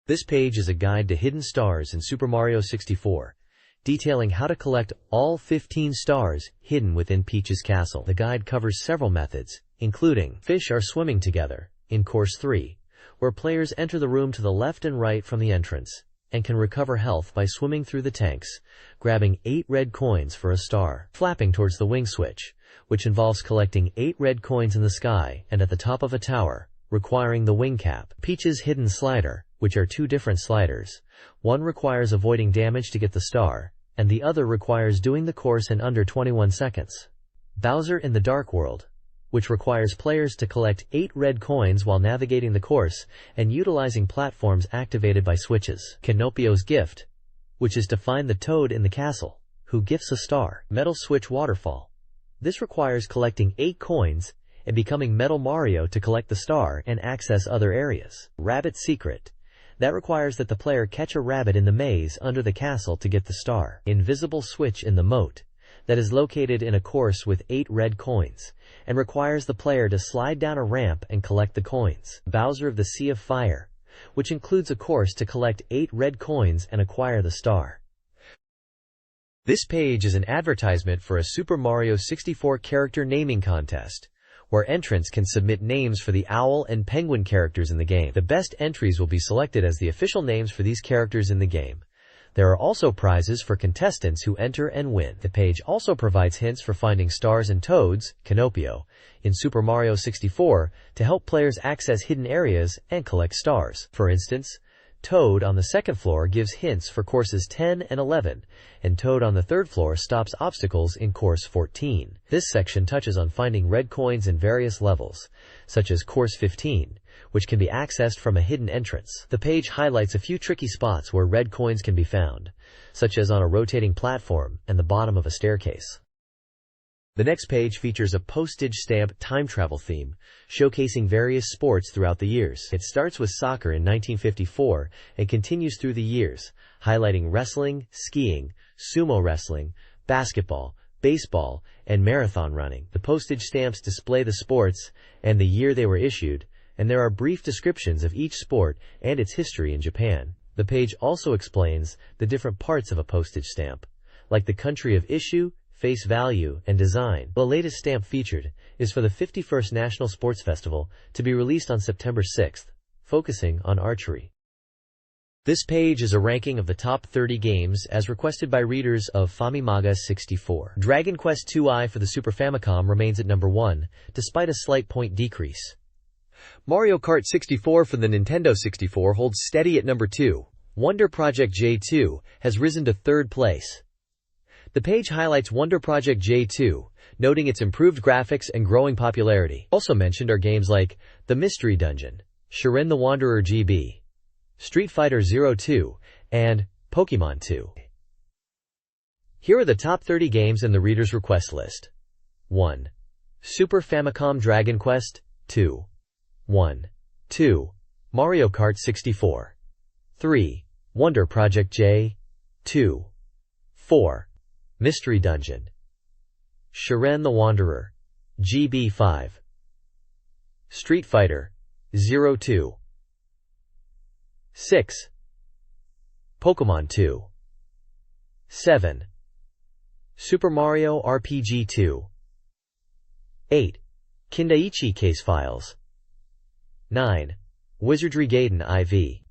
This page is a guide to hidden stars in Super Mario 64, detailing how to collect all 15 stars hidden within Peach's castle. The guide covers several methods, including fish are swimming together in Course 3, where players enter the room to the left and right from the entrance, and can recover health by swimming through the tanks, grabbing 8 red coins for a star. Flapping towards the wing switch, which involves collecting 8 red coins in the sky and at the top of a tower, requiring the wing cap. Peach's hidden slider, which are 2 different sliders. One requires avoiding damage to get the star, and the other requires doing the course in under 21 seconds. Bowser in the Dark World, which requires players to collect 8 red coins while navigating the course and utilizing platforms activated by switches. Kinopio's Gift, which is to find the toad in the castle, who gifts a star. Metal Switch Waterfall. This requires collecting 8 coins and becoming Metal Mario to collect the star and access other areas. Rabbit Secret. That requires that the player catch a rabbit in the maze under the castle to get the star. Invisible Switch in the Moat. That is located in a course with 8 red coins, and requires the player to slide down a ramp and collect the coins. Bowser of the Sea of Fire, which includes a course to collect 8 red coins and acquire the star. This page is an advertisement for a Super Mario 64 character naming contest, where entrants can submit names for the owl and penguin characters in the game. The best entries will be selected as the official names for these characters in the game. There are also prizes for contestants who enter and win. The page also provides hints for finding stars and toads, Kinopio, in Super Mario 64 to help players access hidden areas and collect stars. For instance, Toad on the second floor gives hints for courses 10 and 11, and Toad on the third floor stops obstacles in course 14. This section touches on finding red coins in various levels, such as course 15, which can be accessed from a hidden entrance. The page highlights a few tricky spots where red coins can be found, such as on a rotating platform and the bottom of a staircase. The next page features a postage stamp time travel theme, showcasing various sports throughout the years. It starts with soccer in 1954 and continues through the years, highlighting wrestling, skiing, sumo wrestling, basketball, baseball, and marathon running. The postage stamps display the sports and the year they were issued, and there are brief descriptions of each sport and its history in Japan. The page also explains the different parts of a postage stamp, like the country of issue, face value, and design. The latest stamp featured is for the 51st National Sports Festival to be released on September 6th, focusing on archery. This page is a ranking of the top 30 games as requested by readers of Famimaga 64. Dragon Quest II for the Super Famicom remains at number 1, despite a slight point decrease. Mario Kart 64 for the Nintendo 64 holds steady at number 2. Wonder Project J2 has risen to 3rd place. The page highlights Wonder Project J2, noting its improved graphics and growing popularity. Also mentioned are games like The Mystery Dungeon, Shiren the Wanderer GB, Street Fighter 02, and Pokemon 2. Here are the top 30 games in the reader's request list. 1. Super Famicom Dragon Quest 2. 1. 2. Mario Kart 64. 3. Wonder Project J. 2. 4. Mystery Dungeon, Shiren the Wanderer, GB5, Street Fighter 02. 6. Pokemon 2. 7. Super Mario RPG 2. 8. Kindaichi Case Files. 9. Wizardry Gaiden IV.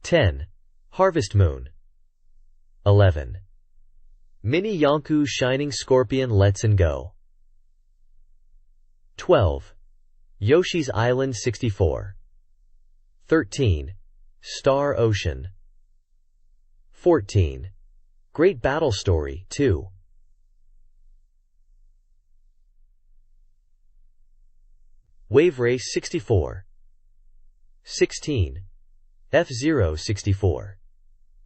10. Harvest Moon. 11. Mini Yonku Shining Scorpion Let's Go. 12. Yoshi's Island 64. 13. Star Ocean. 14. Great Battle Story 2. Wave Race 64. 16. F-Zero 64.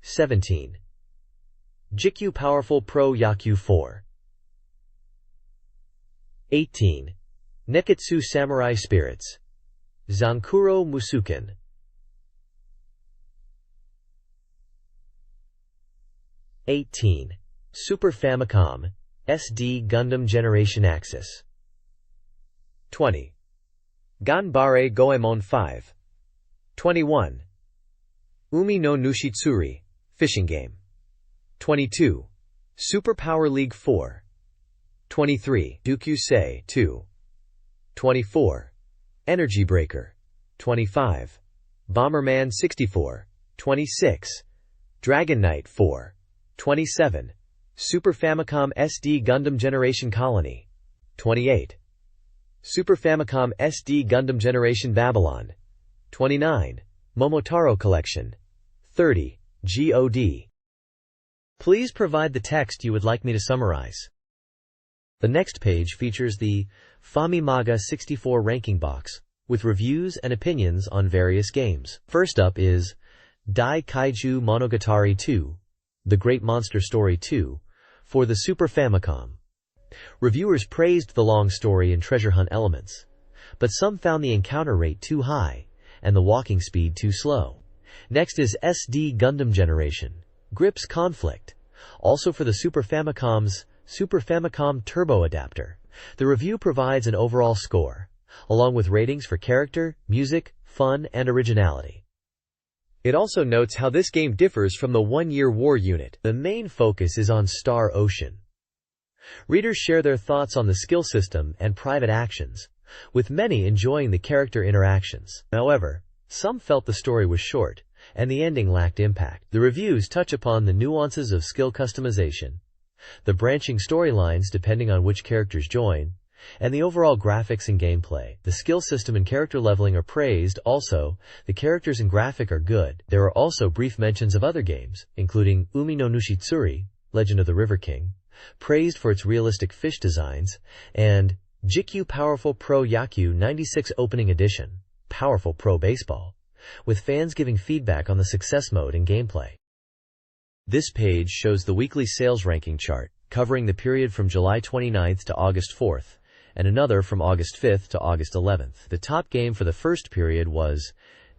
17. JIKU Powerful Pro Yaku 4. 18. Neketsu Samurai Spirits. Zankuro Musuken. 18. Super Famicom SD Gundam Generation Axis. 20. Ganbare Goemon 5. 21. Umi no Nushitsuri, fishing game. 22. Super Power League 4. 23. Dukusei 2. 24. Energy Breaker. 25. Bomberman 64. 26. Dragon Knight 4. 27. Super Famicom SD Gundam Generation Colony. 28. Super Famicom SD Gundam Generation Babylon. 29. Momotaro Collection. 30. GOD. Please provide the text you would like me to summarize. The next page features the Famimaga 64 ranking box, with reviews and opinions on various games. First up is Dai Kaiju Monogatari 2, The Great Monster Story 2, for the Super Famicom. Reviewers praised the long story and treasure hunt elements, but some found the encounter rate too high and the walking speed too slow. Next is SD Gundam Generation, Grips Conflict, also for the Super Famicom's Super Famicom Turbo Adapter. The review provides an overall score, along with ratings for character, music, fun, and originality. It also notes how this game differs from the one-year war unit. The main focus is on Star Ocean. Readers share their thoughts on the skill system and private actions, with many enjoying the character interactions. However, some felt the story was short, and the ending lacked impact. The reviews touch upon the nuances of skill customization, the branching storylines depending on which characters join, and the overall graphics and gameplay. The skill system and character leveling are praised. Also, the characters and graphic are good. There are also brief mentions of other games, including Umi no Nushitsuri, Legend of the River King, praised for its realistic fish designs, and JIKU Powerful Pro Yaku 96 Opening Edition, powerful pro baseball, with fans giving feedback on the success mode and gameplay. This page shows the weekly sales ranking chart, covering the period from July 29th to August 4th, and another from August 5th to August 11th. The top game for the first period was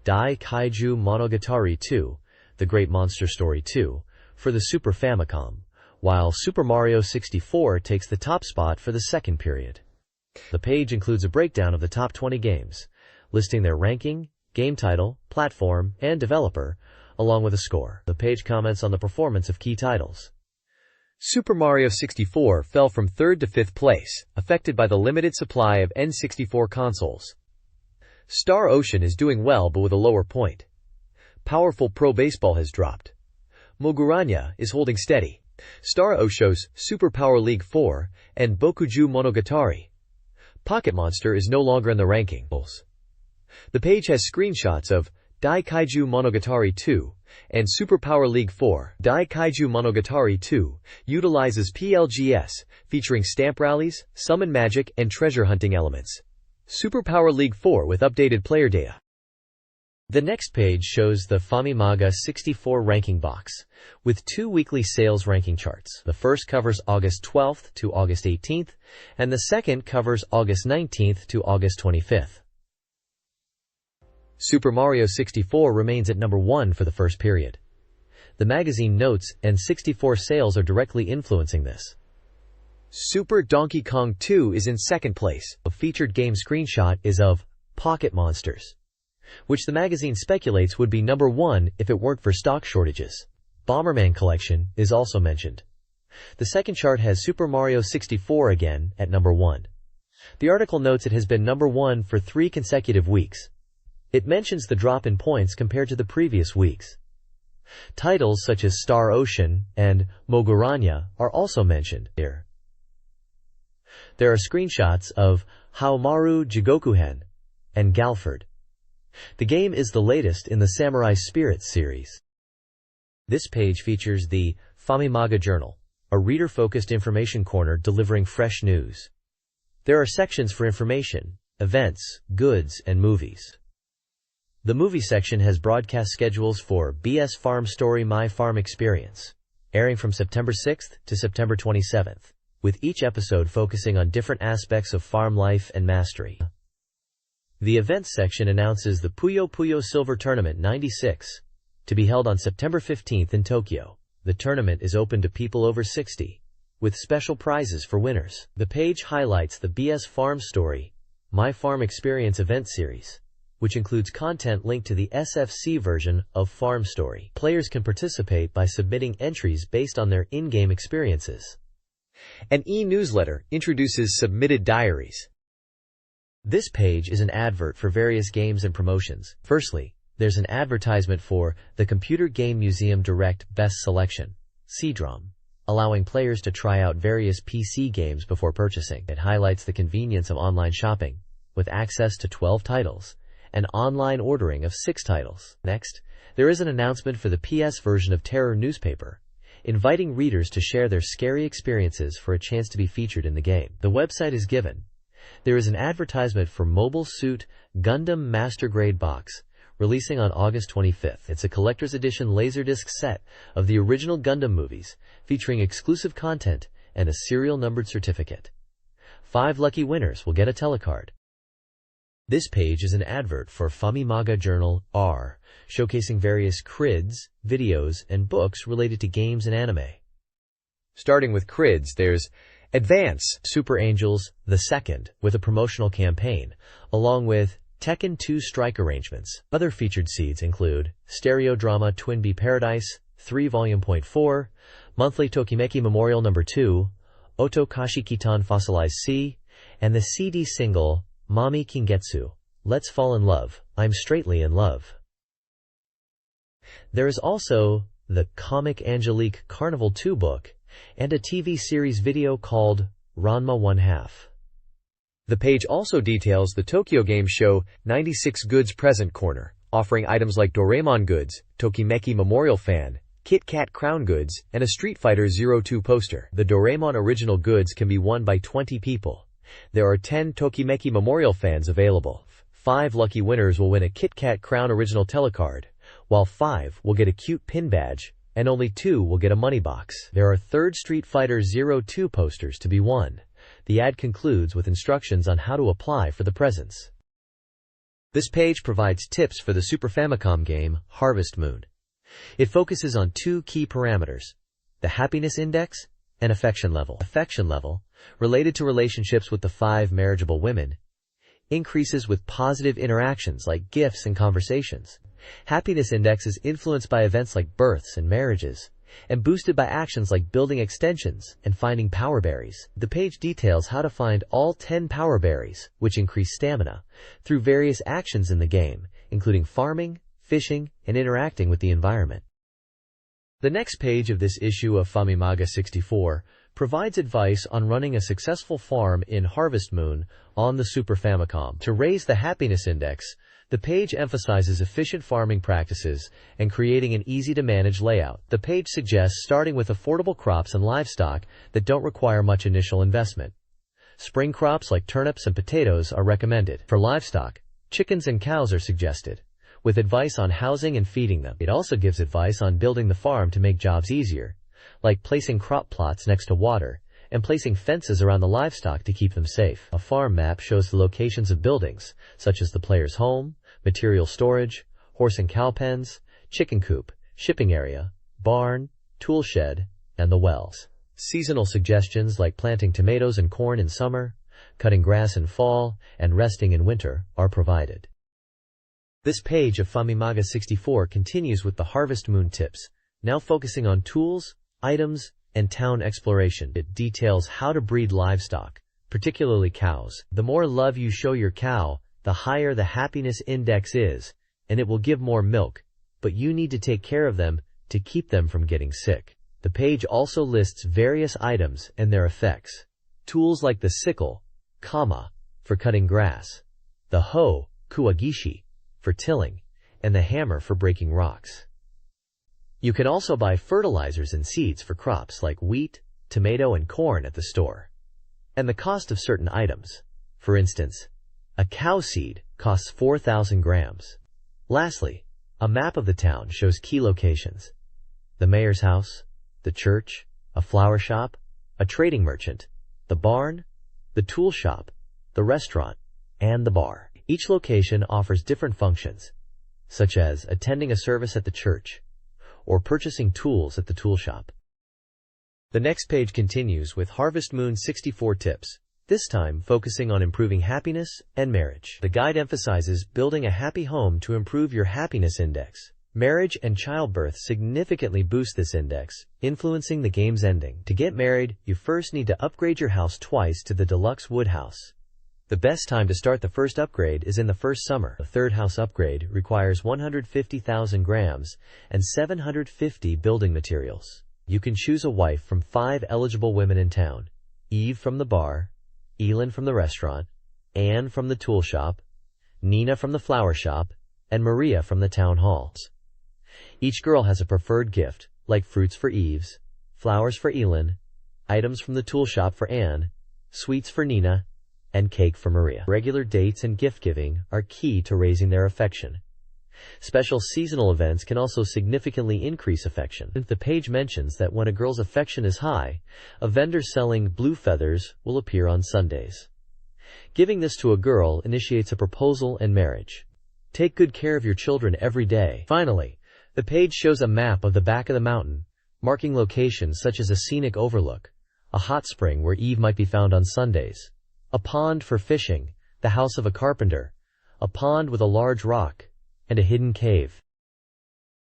Dai Kaiju Monogatari 2, The Great Monster Story 2, for the Super Famicom, while Super Mario 64 takes the top spot for the second period. The page includes a breakdown of the top 20 games, listing their ranking, game title, platform, and developer, along with a score. The page comments on the performance of key titles. Super Mario 64 fell from 3rd to 5th place, affected by the limited supply of N64 consoles. Star Ocean is doing well but with a lower point. Powerful Pro Baseball has dropped. Moguranya is holding steady. Star Osho's Super Power League 4 and Bokuju Monogatari. Pocket Monster is no longer in the rankings. The page has screenshots of Dai Kaiju Monogatari 2 and Super Power League 4. Dai Kaiju Monogatari 2 utilizes PLGS, featuring stamp rallies, summon magic, and treasure hunting elements. Super Power League 4 with updated player data. The next page shows the Famimaga 64 ranking box, with 2 weekly sales ranking charts. The first covers August 12th to August 18th, and the second covers August 19th to August 25th. Super Mario 64 remains at number 1 for the first period. The magazine notes N64 sales are directly influencing this. Super Donkey Kong 2 is in 2nd place. A featured game screenshot is of Pocket Monsters, which the magazine speculates would be number 1 if it weren't for stock shortages. Bomberman Collection is also mentioned. The second chart has Super Mario 64 again at number 1. The article notes it has been number 1 for 3 consecutive weeks. It mentions the drop in points compared to the previous weeks. Titles such as Star Ocean and Moguranya are also mentioned here. There are screenshots of Haomaru Jigokuhen and Galford. The game is the latest in the Samurai Spirits series. This page features the Famimaga Journal, a reader-focused information corner delivering fresh news. There are sections for information, events, goods, and movies. The movie section has broadcast schedules for BS Farm Story My Farm Experience, airing from September 6th to September 27th, with each episode focusing on different aspects of farm life and mastery. The events section announces the Puyo Puyo Silver Tournament 96, to be held on September 15th in Tokyo. The tournament is open to people over 60, with special prizes for winners. The page highlights the BS Farm Story My Farm Experience event series, which includes content linked to the SFC version of Farm Story. Players can participate by submitting entries based on their in-game experiences. An e-newsletter introduces submitted diaries. This page is an advert for various games and promotions. Firstly, there's an advertisement for the Computer Game Museum Direct Best Selection, CDROM, allowing players to try out various PC games before purchasing. It highlights the convenience of online shopping, with access to 12 titles, and online ordering of 6 titles. Next, there is an announcement for the PS version of Terror newspaper, inviting readers to share their scary experiences for a chance to be featured in the game. The website is given. There is an advertisement for Mobile Suit Gundam Master Grade Box, releasing on August 25th. It's a collector's edition Laserdisc set of the original Gundam movies, featuring exclusive content and a serial numbered certificate. 5 lucky winners will get a telecard. This page is an advert for Famimaga Journal R, showcasing various crids, videos, and books related to games and anime. Starting with crids, there's Advance Super Angels the Second, with a promotional campaign, along with Tekken 2 strike arrangements. Other featured seeds include Stereo Drama Twin Bee Paradise 3 Volume.4, Monthly Tokimeki Memorial No. 2, Oto Kashikitan Fossilized C, and the CD single Mami Kingetsu, Let's Fall in Love, I'm Straightly in Love. There is also the Comic Angelique Carnival 2 book and a TV series video called Ranma 1/2. The page also details the Tokyo Game Show 96 Goods Present Corner, offering items like Doraemon goods, Tokimeki Memorial Fan, Kit Kat Crown goods, and a Street Fighter 02 poster. The Doraemon original goods can be won by 20 people. There are 10 Tokimeki Memorial Fans available. 5 lucky winners will win a Kit Kat Crown Original Telecard, while 5 will get a cute pin badge, and only 2 will get a money box. There are 3rd Street Fighter 02 posters to be won. The ad concludes with instructions on how to apply for the presents. This page provides tips for the Super Famicom game, Harvest Moon. It focuses on 2 key parameters: the happiness index and affection level. Affection level, related to relationships with the 5 marriageable women, increases with positive interactions like gifts and conversations. Happiness index is influenced by events like births and marriages, and boosted by actions like building extensions and finding power berries. The page details how to find all 10 power berries, which increase stamina, through various actions in the game, including farming, fishing, and interacting with the environment. The next page of this issue of Famimaga 64 provides advice on running a successful farm in Harvest Moon on the Super Famicom. To raise the happiness index, the page emphasizes efficient farming practices and creating an easy-to-manage layout. The page suggests starting with affordable crops and livestock that don't require much initial investment. Spring crops like turnips and potatoes are recommended. For livestock, chickens and cows are suggested, with advice on housing and feeding them. It also gives advice on building the farm to make jobs easier, like placing crop plots next to water and placing fences around the livestock to keep them safe. A farm map shows the locations of buildings, such as the player's home, material storage, horse and cow pens, chicken coop, shipping area, barn, tool shed, and the wells. Seasonal suggestions like planting tomatoes and corn in summer, cutting grass in fall, and resting in winter are provided. This page of Famimaga 64 continues with the Harvest Moon tips, now focusing on tools, items, and town exploration. It details how to breed livestock, particularly cows. The more love you show your cow, the higher the happiness index is, and it will give more milk, but you need to take care of them to keep them from getting sick. The page also lists various items and their effects. Tools like the sickle, for cutting grass, the hoe, kuwagishi, for tilling, and the hammer for breaking rocks. You can also buy fertilizers and seeds for crops like wheat, tomato, and corn at the store. And the cost of certain items. For instance, a cow seed costs 4,000 grams. Lastly, a map of the town shows key locations: the mayor's house, the church, a flower shop, a trading merchant, the barn, the tool shop, the restaurant, and the bar. Each location offers different functions, such as attending a service at the church or purchasing tools at the tool shop. The next page continues with Harvest Moon 64 tips, this time focusing on improving happiness and marriage. The guide emphasizes building a happy home to improve your happiness index. Marriage and childbirth significantly boost this index, influencing the game's ending. To get married, you first need to upgrade your house twice to the deluxe wood house. The best time to start the first upgrade is in the first summer. The third house upgrade requires 150,000 grams and 750 building materials. You can choose a wife from 5 eligible women in town: Eve from the bar, Elin from the restaurant, Anne from the tool shop, Nina from the flower shop, and Maria from the town halls. Each girl has a preferred gift, like fruits for Eve's, flowers for Elin, items from the tool shop for Anne, sweets for Nina, and cake for Maria. Regular dates and gift-giving are key to raising their affection. Special seasonal events can also significantly increase affection. The page mentions that when a girl's affection is high, a vendor selling blue feathers will appear on Sundays. Giving this to a girl initiates a proposal and marriage. Take good care of your children every day. Finally, the page shows a map of the back of the mountain, marking locations such as a scenic overlook, a hot spring where Eve might be found on Sundays, a pond for fishing, the house of a carpenter, a pond with a large rock, and a hidden cave.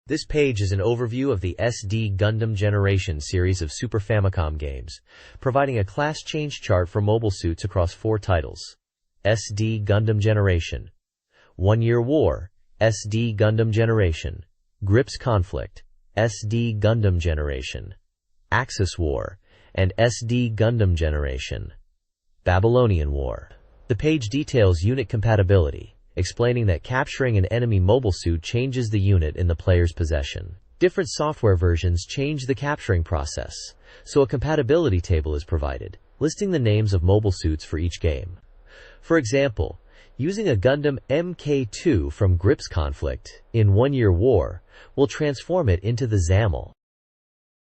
This page is an overview of the SD Gundam Generation series of Super Famicom games, providing a class change chart for mobile suits across 4 titles: SD Gundam Generation, 1 Year War, SD Gundam Generation, Grips Conflict, SD Gundam Generation, Axis War, and SD Gundam Generation, Babylonian War. The page details unit compatibility, explaining that capturing an enemy mobile suit changes the unit in the player's possession. Different software versions change the capturing process, so a compatibility table is provided, listing the names of mobile suits for each game. For example, Using a Gundam Mk2 from Grip's conflict in 1 Year War will transform it into the Zamel.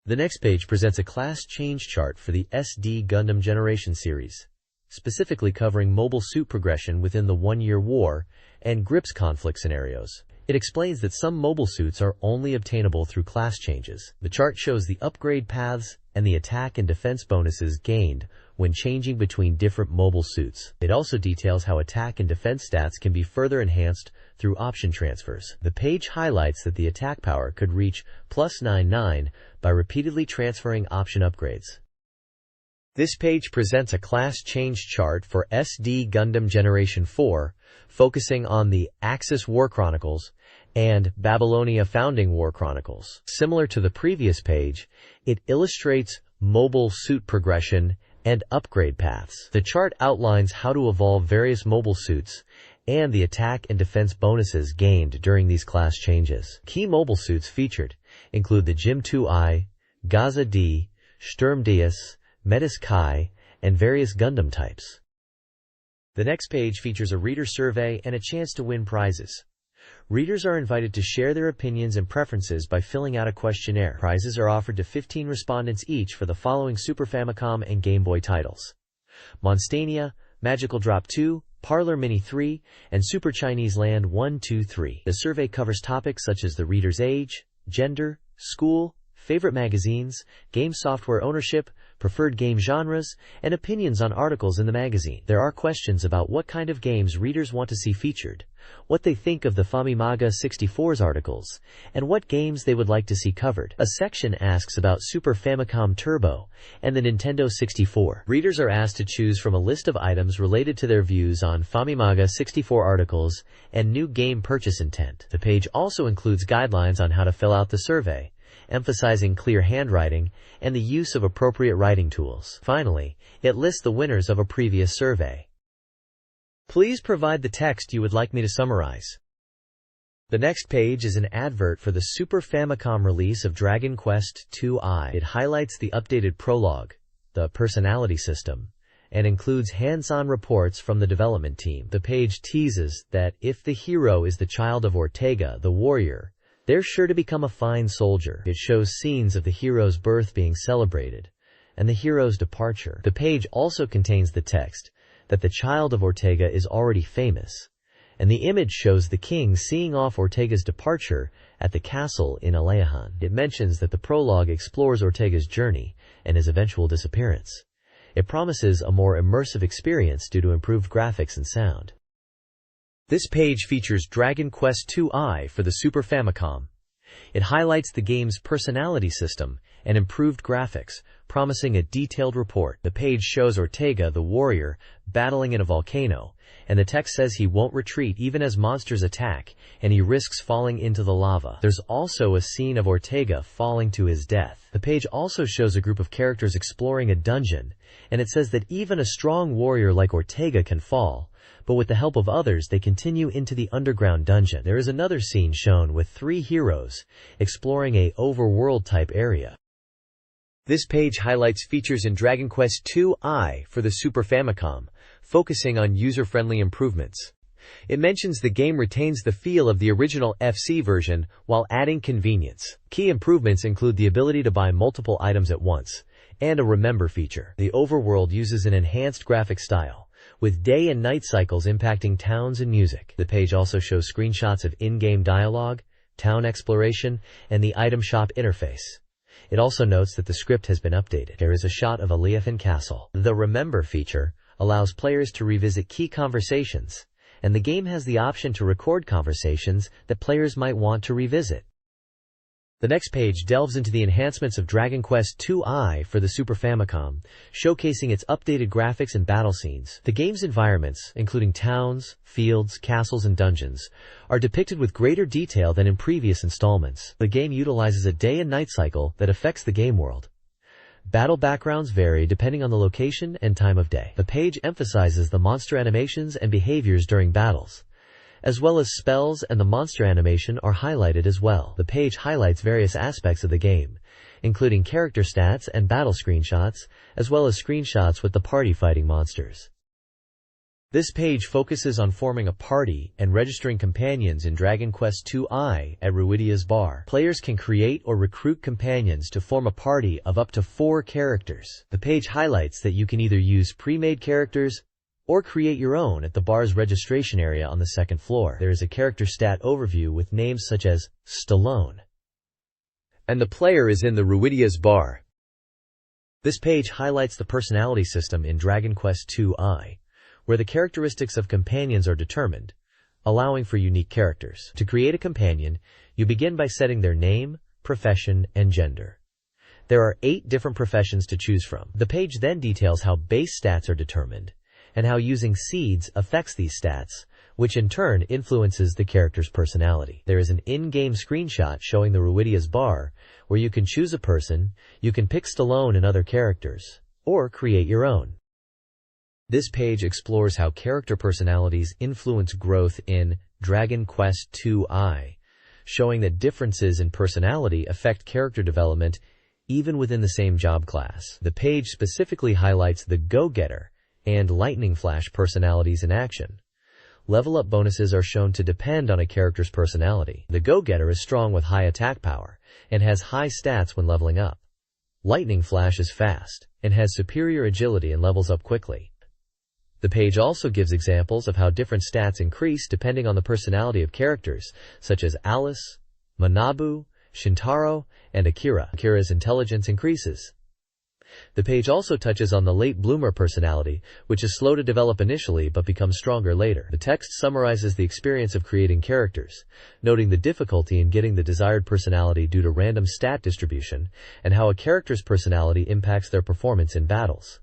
The next page presents a class change chart for the SD Gundam Generation series, specifically covering mobile suit progression within the 1 Year War and Grip's conflict scenarios. It explains that some mobile suits are only obtainable through class changes. The chart shows the upgrade paths and the attack and defense bonuses gained when changing between different mobile suits. It also details how attack and defense stats can be further enhanced through option transfers. The page highlights that the attack power could reach +99 by repeatedly transferring option upgrades. This page presents a class change chart for SD Gundam Generation 4, focusing on the Axis War Chronicles and Babylonia Founding War Chronicles. Similar to the previous page, it illustrates mobile suit progression and upgrade paths. The chart outlines how to evolve various mobile suits and the attack and defense bonuses gained during these class changes. Key mobile suits featured include the Jim 2I, Gaza D, Sturm Dias, Metis Kai, and various Gundam types. The next page features a reader survey and a chance to win prizes. Readers are invited to share their opinions and preferences by filling out a questionnaire. Prizes are offered to 15 respondents each for the following Super Famicom and Game Boy titles: Monstania, Magical Drop 2, Parlor Mini 3, and Super Chinese Land 1, 2, 3. The survey covers topics such as the reader's age, gender, school, favorite magazines, game software ownership, preferred game genres, and opinions on articles in the magazine. There are questions about what kind of games readers want to see featured, what they think of the Famimaga 64's articles, and what games they would like to see covered. A section asks about Super Famicom Turbo and the Nintendo 64. Readers are asked to choose from a list of items related to their views on Famimaga 64 articles and new game purchase intent. The page also includes guidelines on how to fill out the survey, emphasizing clear handwriting and the use of appropriate writing tools. Finally, it lists the winners of a previous survey. Please provide the text you would like me to summarize. The next page is an advert for the Super Famicom release of Dragon Quest II. It highlights the updated prologue, the personality system, and includes hands-on reports from the development team. The page teases that if the hero is the child of Ortega, the warrior, they're sure to become a fine soldier. It shows scenes of the hero's birth being celebrated and the hero's departure. The page also contains the text that the child of Ortega is already famous, and the image shows the king seeing off Ortega's departure at the castle in Alayahan. It mentions that the prologue explores Ortega's journey and his eventual disappearance. It promises a more immersive experience due to improved graphics and sound. This page features Dragon Quest II for the Super Famicom. It highlights the game's personality system and improved graphics, promising a detailed report. The page shows Ortega, the warrior, battling in a volcano, and the text says he won't retreat even as monsters attack, and he risks falling into the lava. There's also a scene of Ortega falling to his death. The page also shows a group of characters exploring a dungeon, and it says that even a strong warrior like Ortega can fall, but with the help of others they continue into the underground dungeon. There is another scene shown with 3 heroes exploring a overworld type area. This page highlights features in Dragon Quest II for the Super Famicom, focusing on user-friendly improvements. It mentions the game retains the feel of the original FC version while adding convenience. Key improvements include the ability to buy multiple items at once and a remember feature. The overworld uses an enhanced graphic style, with day and night cycles impacting towns and music. The page also shows screenshots of in-game dialogue, town exploration, and the item shop interface. It also notes that the script has been updated. There is a shot of Aliathan Castle. The Remember feature allows players to revisit key conversations, and the game has the option to record conversations that players might want to revisit. The next page delves into the enhancements of Dragon Quest II for the Super Famicom, showcasing its updated graphics and battle scenes. The game's environments, including towns, fields, castles, and dungeons, are depicted with greater detail than in previous installments. The game utilizes a day and night cycle that affects the game world. Battle backgrounds vary depending on the location and time of day. The page emphasizes the monster animations and behaviors during battles, as well as spells, and the monster animation are highlighted as well. The page highlights various aspects of the game, including character stats and battle screenshots, as well as screenshots with the party fighting monsters. This page focuses on forming a party and registering companions in Dragon Quest II at Ruidia's Bar. Players can create or recruit companions to form a party of up to 4 characters. The page highlights that you can either use pre-made characters or create your own at the bar's registration area on the 2nd floor. There is a character stat overview with names such as Stallone. And the player is in the Ruidia's Bar. This page highlights the personality system in Dragon Quest II, where the characteristics of companions are determined, allowing for unique characters. To create a companion, you begin by setting their name, profession, and gender. There are 8 different professions to choose from. The page then details how base stats are determined, and how using seeds affects these stats, which in turn influences the character's personality. There is an in-game screenshot showing the Ruidia's Bar, where you can choose a person, you can pick Stallone and other characters, or create your own. This page explores how character personalities influence growth in Dragon Quest II, showing that differences in personality affect character development even within the same job class. The page specifically highlights the Go-Getter and Lightning Flash personalities in action. Level-up bonuses are shown to depend on a character's personality. The Go-Getter is strong with high attack power and has high stats when leveling up. Lightning Flash is fast and has superior agility and levels up quickly. The page also gives examples of how different stats increase depending on the personality of characters, such as Alice, Manabu, Shintaro, and Akira. Akira's intelligence increases. The page also touches on the late bloomer personality, which is slow to develop initially but becomes stronger later. The text summarizes the experience of creating characters, noting the difficulty in getting the desired personality due to random stat distribution, and how a character's personality impacts their performance in battles.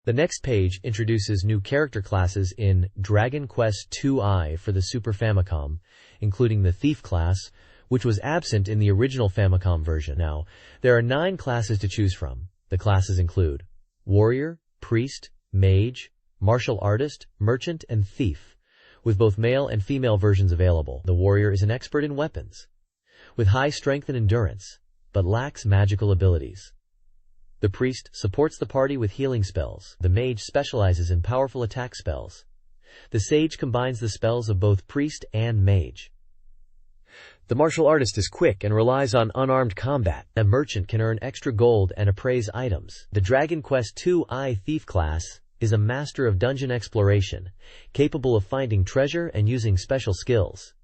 The next page introduces new character classes in Dragon Quest II for the Super Famicom, including the Thief class, which was absent in the original Famicom version. Now, there are 9 classes to choose from. The classes include Warrior, Priest, Mage, Martial Artist, Merchant, and Thief, with both male and female versions available. The Warrior is an expert in weapons, with high strength and endurance, but lacks magical abilities. The Priest supports the party with healing spells. The Mage specializes in powerful attack spells. The Sage combines the spells of both Priest and Mage. The Martial Artist is quick and relies on unarmed combat. A Merchant can earn extra gold and appraise items. The Dragon Quest II Thief class is a master of dungeon exploration, capable of finding treasure and using special skills.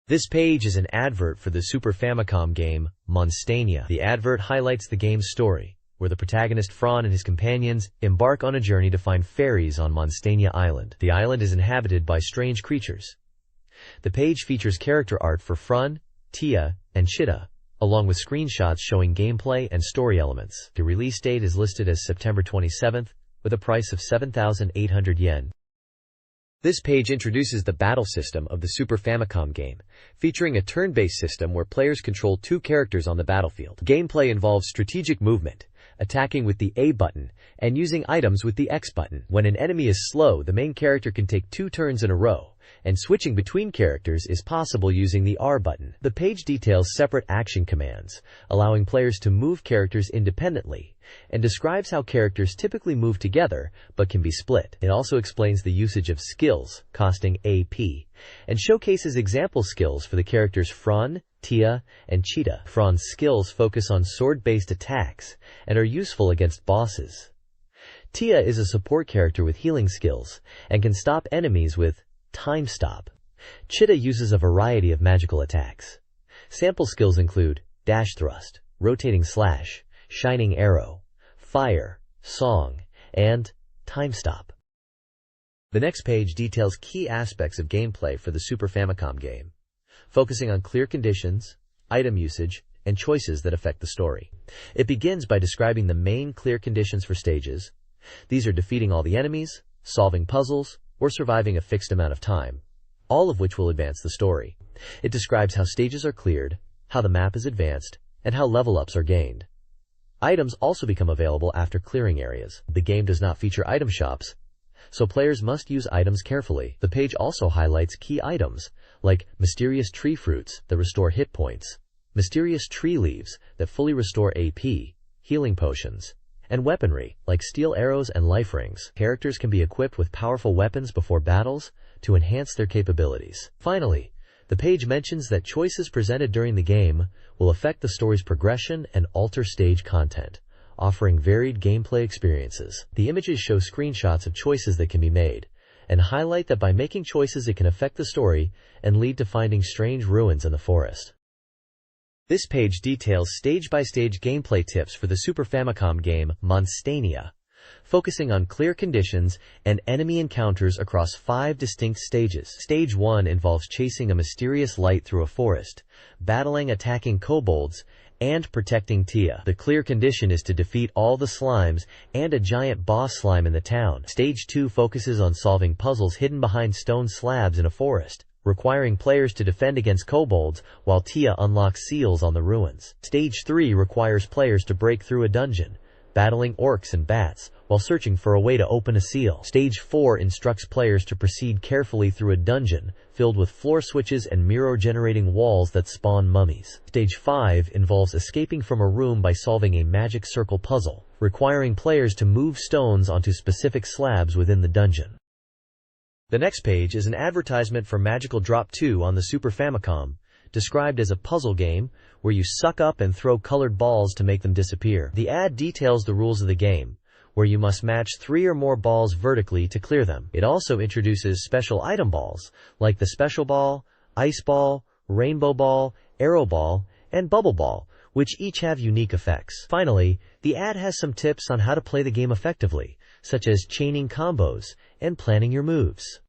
This page is an advert for the Super Famicom game, Monstania. The advert highlights the game's story, where the protagonist Fran and his companions embark on a journey to find fairies on Monstania Island. The island is inhabited by strange creatures. The page features character art for Fran, Tia, and Chita, along with screenshots showing gameplay and story elements. The release date is listed as September 27th, with a price of 7,800 yen. This page introduces the battle system of the Super Famicom game, featuring a turn-based system where players control 2 characters on the battlefield. Gameplay involves strategic movement, attacking with the A button, and using items with the X button. When an enemy is slow, the main character can take 2 turns in a row, and switching between characters is possible using the R button. The page details separate action commands, allowing players to move characters independently, and describes how characters typically move together but can be split. It also explains the usage of skills, costing AP, and showcases example skills for the characters Fran, Tia, and Chita. Fran's skills focus on sword-based attacks and are useful against bosses. Tia is a support character with healing skills and can stop enemies with Time Stop. Chita uses a variety of magical attacks. Sample skills include Dash Thrust, Rotating Slash, Shining Arrow, Fire, Song, and Time Stop. The next page details key aspects of gameplay for the Super Famicom game, focusing on clear conditions, item usage, and choices that affect the story. It begins by describing the main clear conditions for stages. These are defeating all the enemies, solving puzzles, or surviving a fixed amount of time, all of which will advance the story. It describes how stages are cleared, how the map is advanced, and how level-ups are gained. Items also become available after clearing areas. The game does not feature item shops, so players must use items carefully. The page also highlights key items, like mysterious tree fruits that restore hit points, mysterious tree leaves that fully restore AP, healing potions, and weaponry, like steel arrows and life rings. Characters can be equipped with powerful weapons before battles to enhance their capabilities. Finally, the page mentions that choices presented during the game will affect the story's progression and alter stage content, offering varied gameplay experiences. The images show screenshots of choices that can be made, and highlight that by making choices it can affect the story and lead to finding strange ruins in the forest. This page details stage-by-stage gameplay tips for the Super Famicom game Monstania, focusing on clear conditions and enemy encounters across 5 distinct stages. Stage 1 involves chasing a mysterious light through a forest, battling attacking kobolds, and protecting Tia. The clear condition is to defeat all the slimes and a giant boss slime in the town. Stage 2 focuses on solving puzzles hidden behind stone slabs in a forest, requiring players to defend against kobolds while Tia unlocks seals on the ruins. Stage 3 requires players to break through a dungeon, battling orcs and bats, while searching for a way to open a seal. Stage 4 instructs players to proceed carefully through a dungeon filled with floor switches and mirror-generating walls that spawn mummies. Stage 5 involves escaping from a room by solving a magic circle puzzle, requiring players to move stones onto specific slabs within the dungeon. The next page is an advertisement for Magical Drop 2 on the Super Famicom, described as a puzzle game where you suck up and throw colored balls to make them disappear. The ad details the rules of the game, where you must match 3 or more balls vertically to clear them. It also introduces special item balls, like the Special Ball, Ice Ball, Rainbow Ball, Arrow Ball, and Bubble Ball, which each have unique effects. Finally, the ad has some tips on how to play the game effectively, such as chaining combos and planning your moves.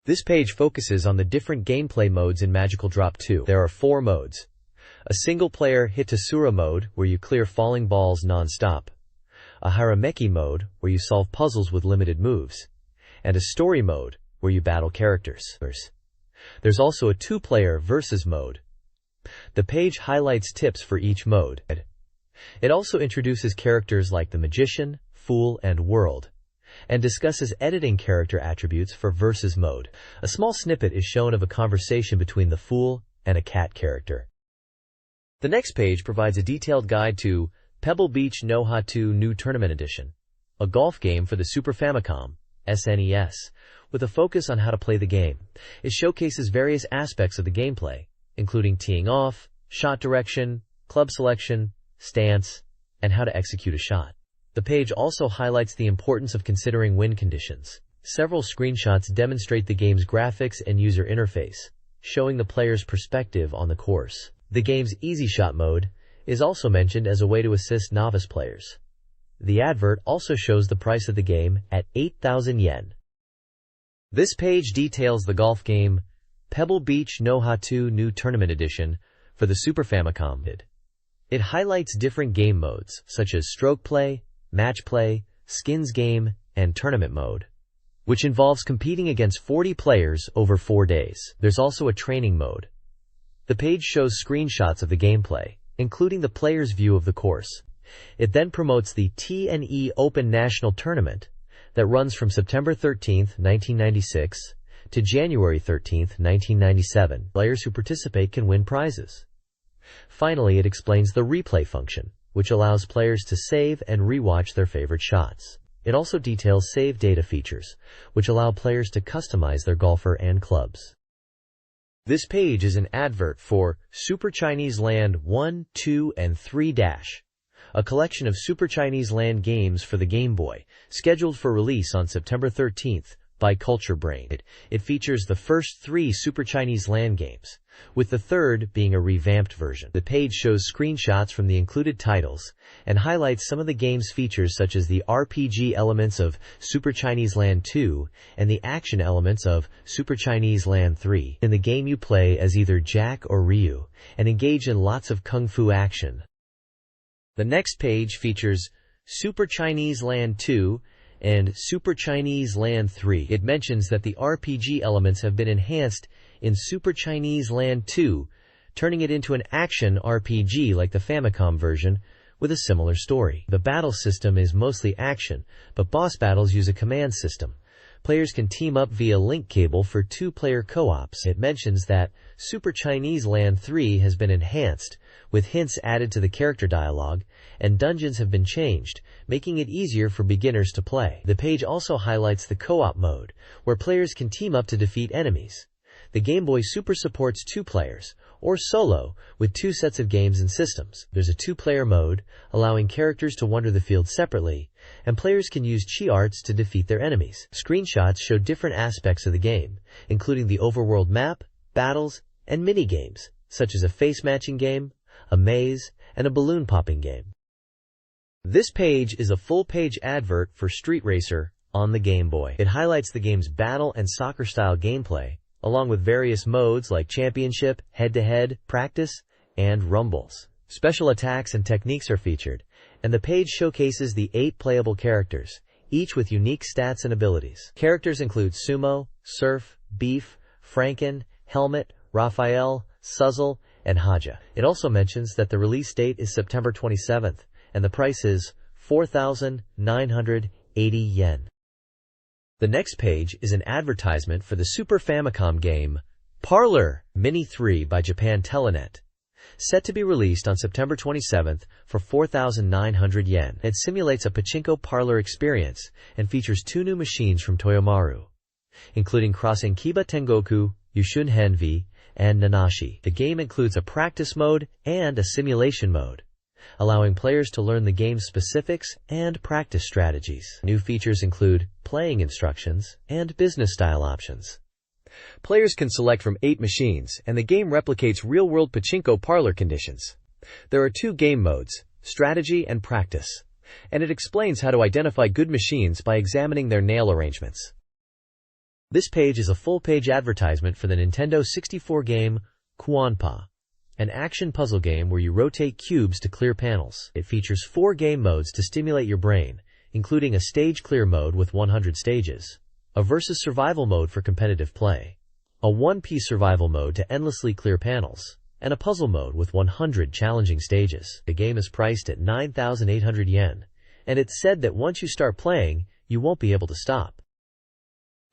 This page focuses on the different gameplay modes in Magical Drop 2. There are 4 modes. A single-player Hitasura mode, where you clear falling balls non-stop. A Harameki mode, where you solve puzzles with limited moves. And a story mode, where you battle characters. There's also a 2-player versus mode. The page highlights tips for each mode. It also introduces characters like the Magician, Fool, and World, and discusses editing character attributes for versus mode. A small snippet is shown of a conversation between the Fool and a cat character. The next page provides a detailed guide to Pebble Beach no Hatu New Tournament Edition, a golf game for the Super Famicom, SNES, with a focus on how to play the game. It showcases various aspects of the gameplay, including teeing off, shot direction, club selection, stance, and how to execute a shot. The page also highlights the importance of considering wind conditions. Several screenshots demonstrate the game's graphics and user interface, showing the player's perspective on the course. The game's Easy Shot mode is also mentioned as a way to assist novice players. The advert also shows the price of the game at 8,000 yen. This page details the golf game Pebble Beach no Hatu New Tournament Edition for the Super Famicom. It highlights different game modes, such as stroke play, match play, skins game, and tournament mode, which involves competing against 40 players over 4 days. There's also a training mode. The page shows screenshots of the gameplay, including the player's view of the course. It then promotes the T&E Open National Tournament that runs from September 13, 1996 to January 13, 1997. Players who participate can win prizes. Finally, it explains the replay function, which allows players to save and rewatch their favorite shots. It also details save data features, which allow players to customize their golfer and clubs. This page is an advert for Super Chinese Land 1, 2, and 3 Dash, a collection of Super Chinese Land games for the Game Boy, scheduled for release on September 13th by Culture Brain. It features the first 3 Super Chinese Land games, with the third being a revamped version. The page shows screenshots from the included titles and highlights some of the game's features, such as the RPG elements of Super Chinese Land 2 and the action elements of Super Chinese Land 3. In the game you play as either Jack or Ryu and engage in lots of kung fu action. The next page features Super Chinese Land 2 and Super Chinese Land 3. It mentions that the RPG elements have been enhanced in Super Chinese Land 2, turning it into an action RPG like the Famicom version, with a similar story. The battle system is mostly action, but boss battles use a command system. Players can team up via link cable for 2-player co-ops. It mentions that Super Chinese Land 3 has been enhanced with hints added to the character dialogue, and dungeons have been changed, making it easier for beginners to play. The page also highlights the co-op mode, where players can team up to defeat enemies. The Game Boy Super supports 2 players, or solo, with 2 sets of games and systems. There's a 2-player mode, allowing characters to wander the field separately, and players can use chi arts to defeat their enemies. Screenshots show different aspects of the game, including the overworld map, battles, and mini-games, such as a face-matching game, a maze, and a balloon-popping game. This page is a full-page advert for Street Racer on the Game Boy. It highlights the game's battle and soccer-style gameplay, along with various modes like Championship, Head-to-Head, Practice, and Rumbles. Special attacks and techniques are featured, and the page showcases the 8 playable characters, each with unique stats and abilities. Characters include Sumo, Surf, Beef, Franken, Helmet, Raphael, Suzzle, and Haja. It also mentions that the release date is September 27th, and the price is 4,980 yen. The next page is an advertisement for the Super Famicom game, Parlor Mini 3 by Japan Telenet. Set to be released on September 27th for 4,900 yen. It simulates a pachinko parlor experience and features 2 new machines from Toyomaru, including crossing Kiba Tengoku, Yushun Henvi, and Nanashi. The game includes a practice mode and a simulation mode, allowing players to learn the game's specifics and practice strategies. New features include playing instructions and business-style options. Players can select from 8 machines, and the game replicates real-world pachinko parlor conditions. There are 2 game modes, strategy and practice, and it explains how to identify good machines by examining their nail arrangements. This page is a full-page advertisement for the Nintendo 64 game Kuonpa, an action puzzle game where you rotate cubes to clear panels. It features 4 game modes to stimulate your brain, including a stage clear mode with 100 stages, a versus survival mode for competitive play, a one-piece survival mode to endlessly clear panels, and a puzzle mode with 100 challenging stages. The game is priced at 9,800 yen, and it's said that once you start playing, you won't be able to stop.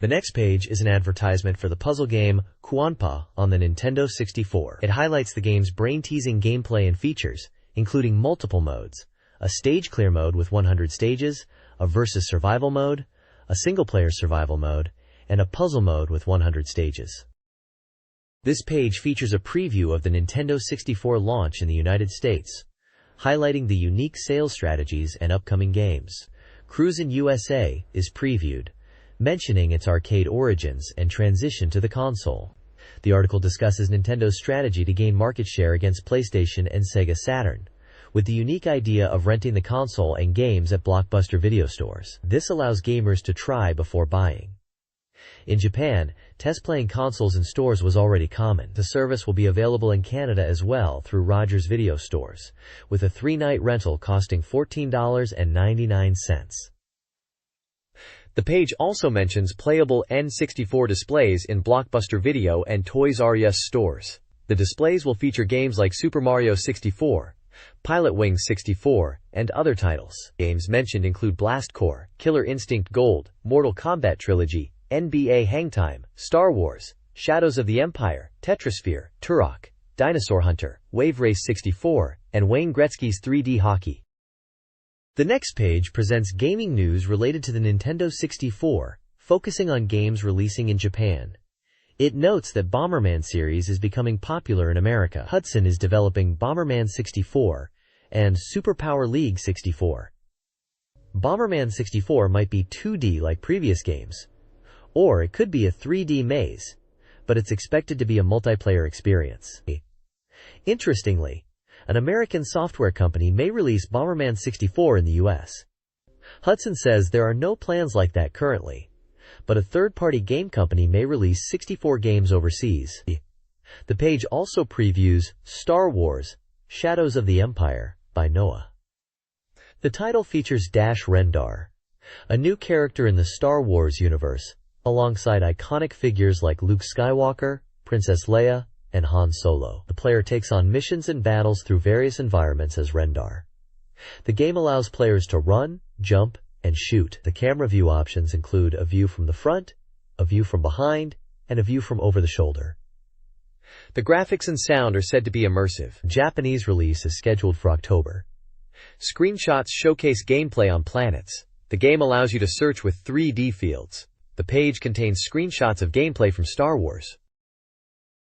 The next page is an advertisement for the puzzle game Kuonpa on the Nintendo 64. It highlights the game's brain-teasing gameplay and features, including multiple modes, a stage clear mode with 100 stages, a versus survival mode, a single-player survival mode, and a puzzle mode with 100 stages. This page features a preview of the Nintendo 64 launch in the United States, highlighting the unique sales strategies and upcoming games. Cruisin' USA is previewed, mentioning its arcade origins and transition to the console. The article discusses Nintendo's strategy to gain market share against PlayStation and Sega Saturn, with the unique idea of renting the console and games at Blockbuster video stores. This allows gamers to try before buying. In Japan, test-playing consoles in stores was already common. The service will be available in Canada as well through Rogers Video Stores, with a 3-night rental costing $14.99. The page also mentions playable N64 displays in Blockbuster Video and Toys R Us stores. The displays will feature games like Super Mario 64, Pilot Wings 64, and other titles. Games mentioned include Blast Corps, Killer Instinct Gold, Mortal Kombat Trilogy, NBA Hangtime, Star Wars, Shadows of the Empire, Tetrasphere, Turok, Dinosaur Hunter, Wave Race 64, and Wayne Gretzky's 3D Hockey. The next page presents gaming news related to the Nintendo 64, focusing on games releasing in Japan. It notes that Bomberman series is becoming popular in America. Hudson is developing Bomberman 64 and Super Power League 64. Bomberman 64 might be 2D like previous games, or it could be a 3D maze, but it's expected to be a multiplayer experience. Interestingly, an American software company may release Bomberman 64 in the US. Hudson says there are no plans like that currently, but a third-party game company may release 64 games overseas. The page also previews Star Wars: Shadows of the Empire by Noah. The title features Dash Rendar, a new character in the Star Wars universe, alongside iconic figures like Luke Skywalker, Princess Leia, and Han Solo. The player takes on missions and battles through various environments as Rendar. The game allows players to run, jump, and shoot. The camera view options include a view from the front, a view from behind, and a view from over the shoulder. The graphics and sound are said to be immersive. Japanese release is scheduled for October. Screenshots showcase gameplay on planets. The game allows you to search with 3D fields. The page contains screenshots of gameplay from Star Wars.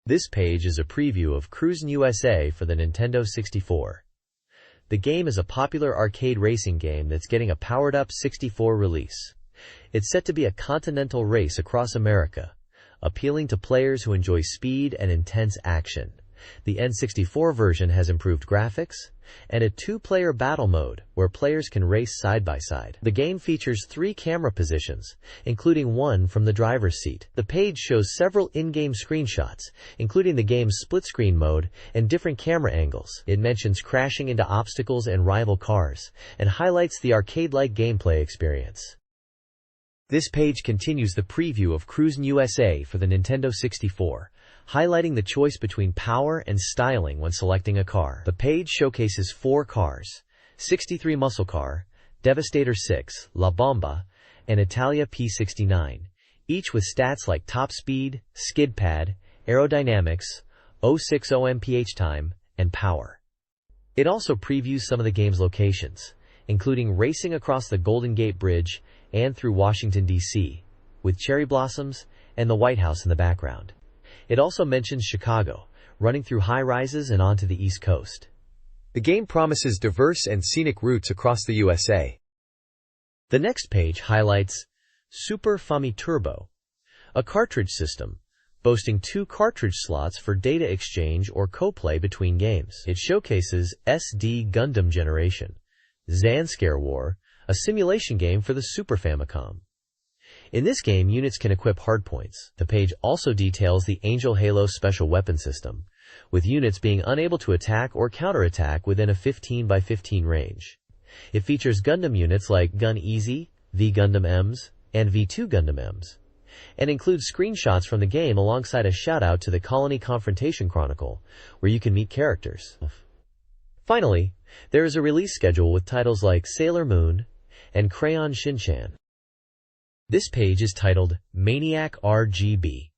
This page is a preview of Cruisin' USA for the Nintendo 64. The game is a popular arcade racing game that's getting a powered-up 64 release. It's set to be a continental race across America, appealing to players who enjoy speed and intense action. The N64 version has improved graphics and a 2-player battle mode where players can race side by side. The game features 3 camera positions, including one from the driver's seat. The page shows several in-game screenshots, including the game's split-screen mode and different camera angles. It mentions crashing into obstacles and rival cars, and highlights the arcade-like gameplay experience. This page continues the preview of Cruisin' USA for the Nintendo 64, highlighting the choice between power and styling when selecting a car. The page showcases 4 cars: 63 Muscle Car, Devastator 6, La Bomba, and Italia P69, each with stats like top speed, skid pad, aerodynamics, 060 mph time, and power. It also previews some of the game's locations, including racing across the Golden Gate Bridge and through Washington, D.C., with cherry blossoms and the White House in the background. It also mentions Chicago, running through high-rises and onto the East Coast. The game promises diverse and scenic routes across the USA. The next page highlights Super Famiturbo, a cartridge system boasting 2 cartridge slots for data exchange or co-play between games. It showcases SD Gundam Generation, Zanscare War, a simulation game for the Super Famicom. In this game, units can equip hardpoints. The page also details the Angel Halo special weapon system, with units being unable to attack or counterattack within a 15 by 15 range. It features Gundam units like Gun Easy, V Gundam Ms, and V2 Gundam Ms, and includes screenshots from the game alongside a shout-out to the Colony Confrontation Chronicle, where you can meet characters. Finally, there is a release schedule with titles like Sailor Moon and Crayon Shin-chan. This page is titled Maniac RGB.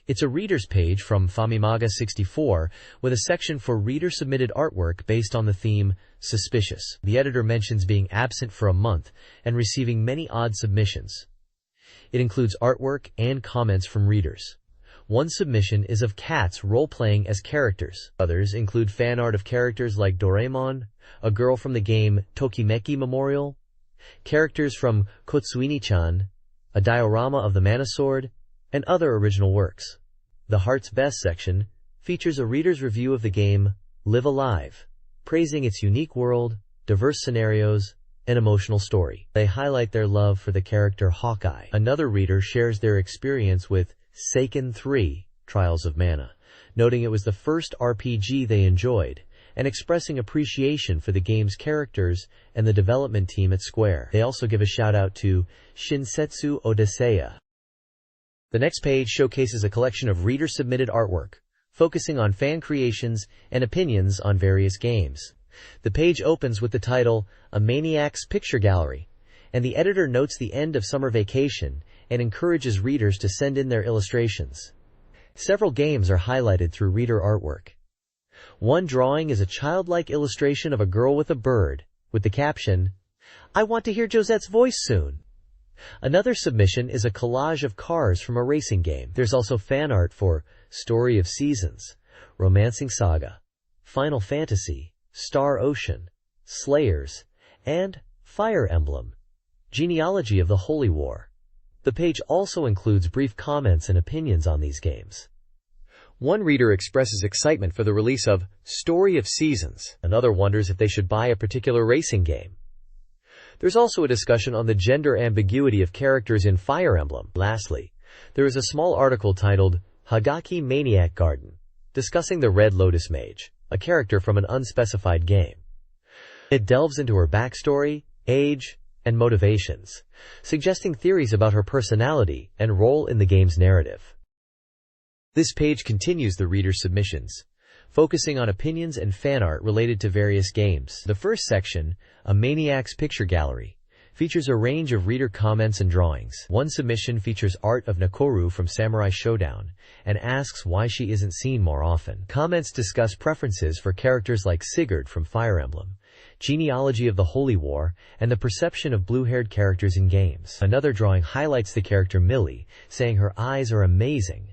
It's a reader's page from Famimaga 64 with a section for reader-submitted artwork based on the theme Suspicious. The editor mentions being absent for a month and receiving many odd submissions. It includes artwork and comments from readers. One submission is of cats role-playing as characters. Others include fan art of characters like Doraemon, a girl from the game Tokimeki Memorial, characters from Kotsuini-chan, a diorama of the Mana Sword, and other original works. The Heart's Best section features a reader's review of the game Live Alive, praising its unique world, diverse scenarios, and emotional story. They highlight their love for the character Hawkeye. Another reader shares their experience with Seiken 3, Trials of Mana, noting it was the first RPG they enjoyed, and expressing appreciation for the game's characters and the development team at Square. They also give a shout-out to Shinsetsu Odyssea. The next page showcases a collection of reader-submitted artwork, focusing on fan creations and opinions on various games. The page opens with the title, A Maniac's Picture Gallery, and the editor notes the end of summer vacation and encourages readers to send in their illustrations. Several games are highlighted through reader artwork. One drawing is a childlike illustration of a girl with a bird, with the caption, "I want to hear Josette's voice soon." Another submission is a collage of cars from a racing game. There's also fan art for Story of Seasons, Romancing Saga, Final Fantasy, Star Ocean, Slayers, and Fire Emblem, Genealogy of the Holy War. The page also includes brief comments and opinions on these games. One reader expresses excitement for the release of Story of Seasons. Another wonders if they should buy a particular racing game. There's also a discussion on the gender ambiguity of characters in Fire Emblem. Lastly, there is a small article titled Hagaki Maniac Garden, discussing the Red Lotus Mage, a character from an unspecified game. It delves into her backstory, age, and motivations, suggesting theories about her personality and role in the game's narrative. This page continues the reader's submissions, focusing on opinions and fan art related to various games. The first section, A Maniac's Picture Gallery, features a range of reader comments and drawings. One submission features art of Nakoru from Samurai Showdown and asks why she isn't seen more often. Comments discuss preferences for characters like Sigurd from Fire Emblem, genealogy of the Holy War, and the perception of blue-haired characters in games. Another drawing highlights the character Millie, saying her eyes are amazing.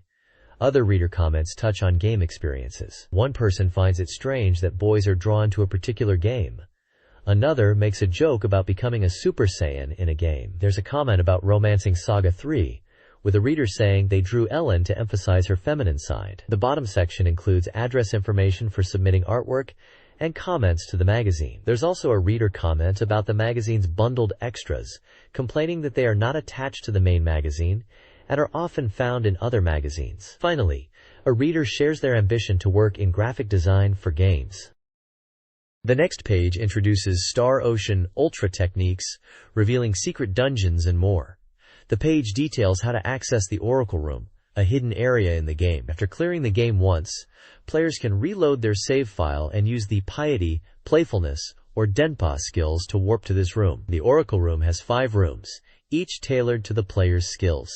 Other reader comments touch on game experiences. One person finds it strange that boys are drawn to a particular game. Another makes a joke about becoming a Super Saiyan in a game. There's a comment about romancing Saga 3, with a reader saying they drew Ellen to emphasize her feminine side. The bottom section includes address information for submitting artwork and comments to the magazine. There's also a reader comment about the magazine's bundled extras, complaining that they are not attached to the main magazine and are often found in other magazines. Finally, a reader shares their ambition to work in graphic design for games. The next page introduces Star Ocean Ultra techniques, revealing secret dungeons and more. The page details how to access the Oracle Room, a hidden area in the game. After clearing the game once, players can reload their save file and use the Piety, Playfulness, or Denpa skills to warp to this room. The Oracle Room has 5 rooms, each tailored to the player's skills.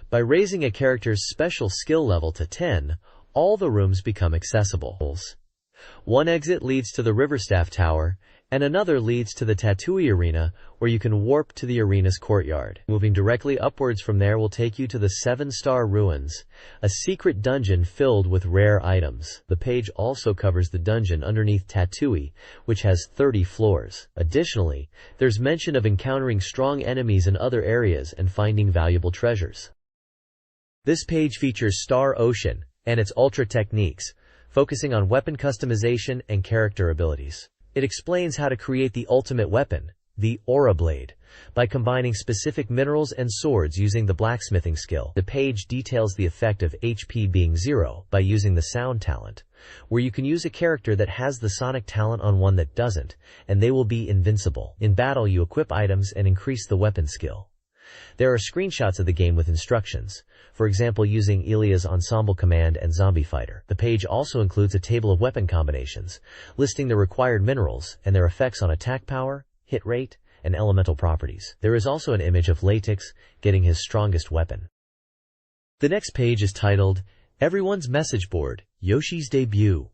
By raising a character's special skill level to 10, all the rooms become accessible. One exit leads to the Riverstaff Tower, and another leads to the Tatooine Arena, where you can warp to the arena's courtyard. Moving directly upwards from there will take you to the 7-Star Ruins, a secret dungeon filled with rare items. The page also covers the dungeon underneath Tatooine, which has 30 floors. Additionally, there's mention of encountering strong enemies in other areas and finding valuable treasures. This page features Star Ocean and its Ultra techniques, focusing on weapon customization and character abilities. It explains how to create the ultimate weapon, the Aura Blade, by combining specific minerals and swords using the blacksmithing skill. The page details the effect of HP being 0 by using the sound talent, where you can use a character that has the sonic talent on one that doesn't, and they will be invincible. In battle, you equip items and increase the weapon skill. There are screenshots of the game with instructions, for example using Ilia's Ensemble Command and Zombie Fighter. The page also includes a table of weapon combinations, listing the required minerals and their effects on attack power, hit rate, and elemental properties. There is also an image of Latex getting his strongest weapon. The next page is titled, Everyone's Message Board, Yoshi's Debut.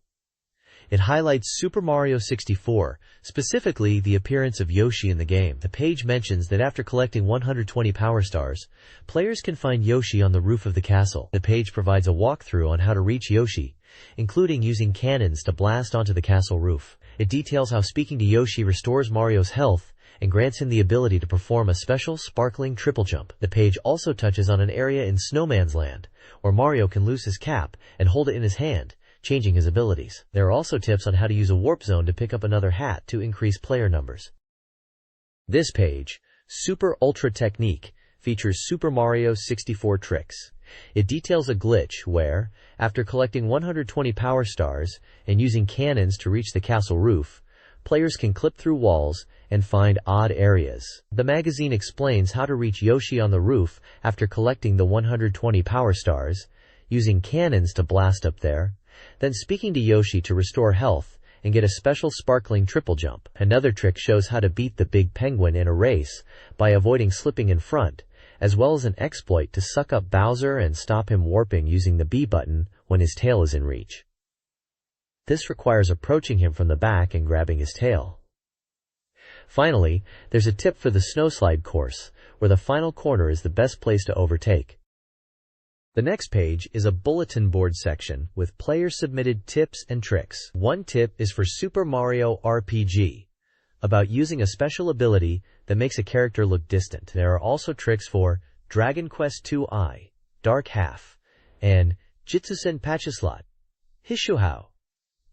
It highlights Super Mario 64, specifically the appearance of Yoshi in the game. The page mentions that after collecting 120 Power Stars, players can find Yoshi on the roof of the castle. The page provides a walkthrough on how to reach Yoshi, including using cannons to blast onto the castle roof. It details how speaking to Yoshi restores Mario's health and grants him the ability to perform a special sparkling triple jump. The page also touches on an area in Snowman's Land, where Mario can lose his cap and hold it in his hand, changing his abilities. There are also tips on how to use a warp zone to pick up another hat to increase player numbers. This page, Super Ultra Technique, features Super Mario 64 tricks. It details a glitch where, after collecting 120 Power Stars and using cannons to reach the castle roof, players can clip through walls and find odd areas. The magazine explains how to reach Yoshi on the roof after collecting the 120 Power Stars, using cannons to blast up there, then speaking to Yoshi to restore health and get a special sparkling triple jump. Another trick shows how to beat the big penguin in a race by avoiding slipping in front, as well as an exploit to suck up Bowser and stop him warping using the B button when his tail is in reach. This requires approaching him from the back and grabbing his tail. Finally, there's a tip for the snowslide course, where the final corner is the best place to overtake. The next page is a bulletin board section with player-submitted tips and tricks. One tip is for Super Mario RPG, about using a special ability that makes a character look distant. There are also tricks for Dragon Quest II, Dark Half, and Jitsusen Pachislot, Hishuhao,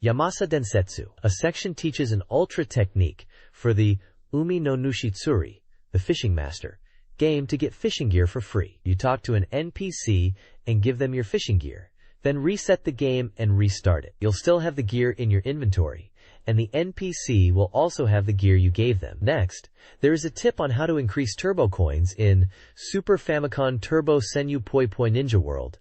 Yamasa Densetsu. A section teaches an ultra technique for the Umi no Nushitsuri, the fishing master, game to get fishing gear for free. You talk to an NPC and give them your fishing gear, then reset the game and restart it. You'll still have the gear in your inventory, and the NPC will also have the gear you gave them. Next, there is a tip on how to increase turbo coins in Super Famicom Turbo Senyu Poi Poi Ninja World.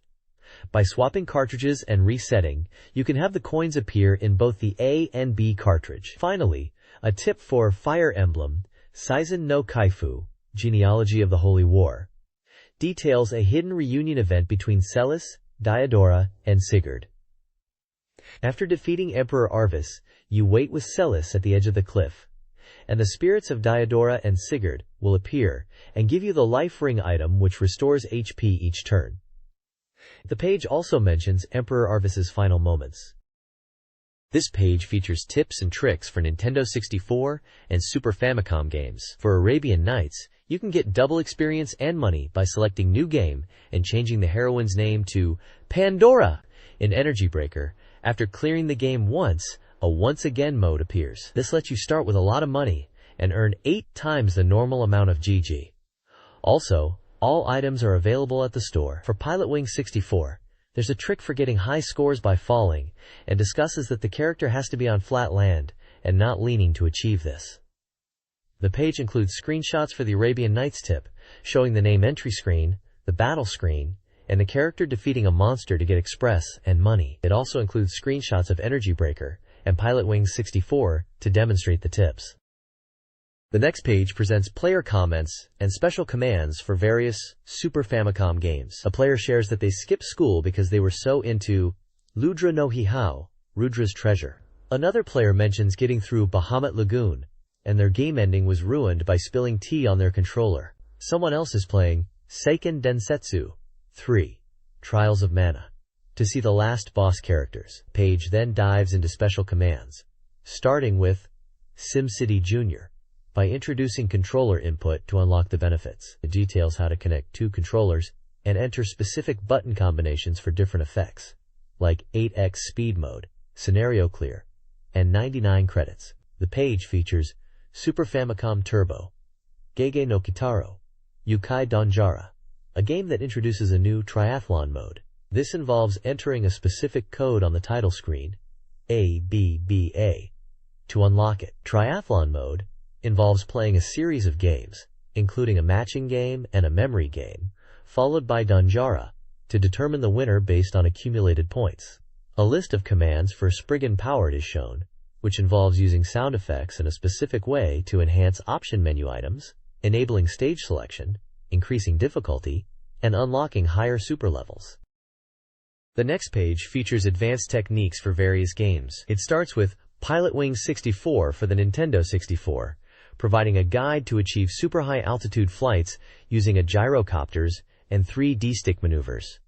By swapping cartridges and resetting, you can have the coins appear in both the A and B cartridge. Finally, a tip for Fire Emblem Seizen no Kaifu, Genealogy of the Holy War, details a hidden reunion event between Celis, Diodora, and Sigurd. After defeating Emperor Arvis, you wait with Celis at the edge of the cliff, and the spirits of Diodora and Sigurd will appear and give you the life ring item which restores HP each turn. The page also mentions Emperor Arvis's final moments. This page features tips and tricks for Nintendo 64 and Super Famicom games. For Arabian Nights, you can get double experience and money by selecting New Game and changing the heroine's name to Pandora. In Energy Breaker, after clearing the game once, a Once Again mode appears. This lets you start with a lot of money and earn 8 times the normal amount of GG. Also, all items are available at the store. For Pilotwings 64, there's a trick for getting high scores by falling, and discusses that the character has to be on flat land and not leaning to achieve this. The page includes screenshots for the Arabian Nights tip, showing the name entry screen, the battle screen, and the character defeating a monster to get express and money. It also includes screenshots of Energy Breaker and Pilotwings 64 to demonstrate the tips. The next page presents player comments and special commands for various Super Famicom games. A player shares that they skipped school because they were so into Ludra no Hihao, Rudra's Treasure. Another player mentions getting through Bahamut Lagoon, and their game ending was ruined by spilling tea on their controller. Someone else is playing Seiken Densetsu 3, Trials of Mana, to see the last boss characters. Page then dives into special commands, starting with SimCity Jr., by introducing controller input to unlock the benefits. It details how to connect 2 controllers and enter specific button combinations for different effects, like 8x speed mode, scenario clear, and 99 credits. The page features Super Famicom Turbo, Gege no Kitaro, Yukai Donjara, a game that introduces a new triathlon mode. This involves entering a specific code on the title screen, ABBA, to unlock it. Triathlon mode involves playing a series of games, including a matching game and a memory game, followed by Donjara, to determine the winner based on accumulated points. A list of commands for Spriggan Powered is shown, which involves using sound effects in a specific way to enhance option menu items, enabling stage selection, increasing difficulty, and unlocking higher super levels. The next page features advanced techniques for various games. It starts with Pilotwings 64 for the Nintendo 64, providing a guide to achieve super high altitude flights using a gyrocopters and 3D stick maneuvers.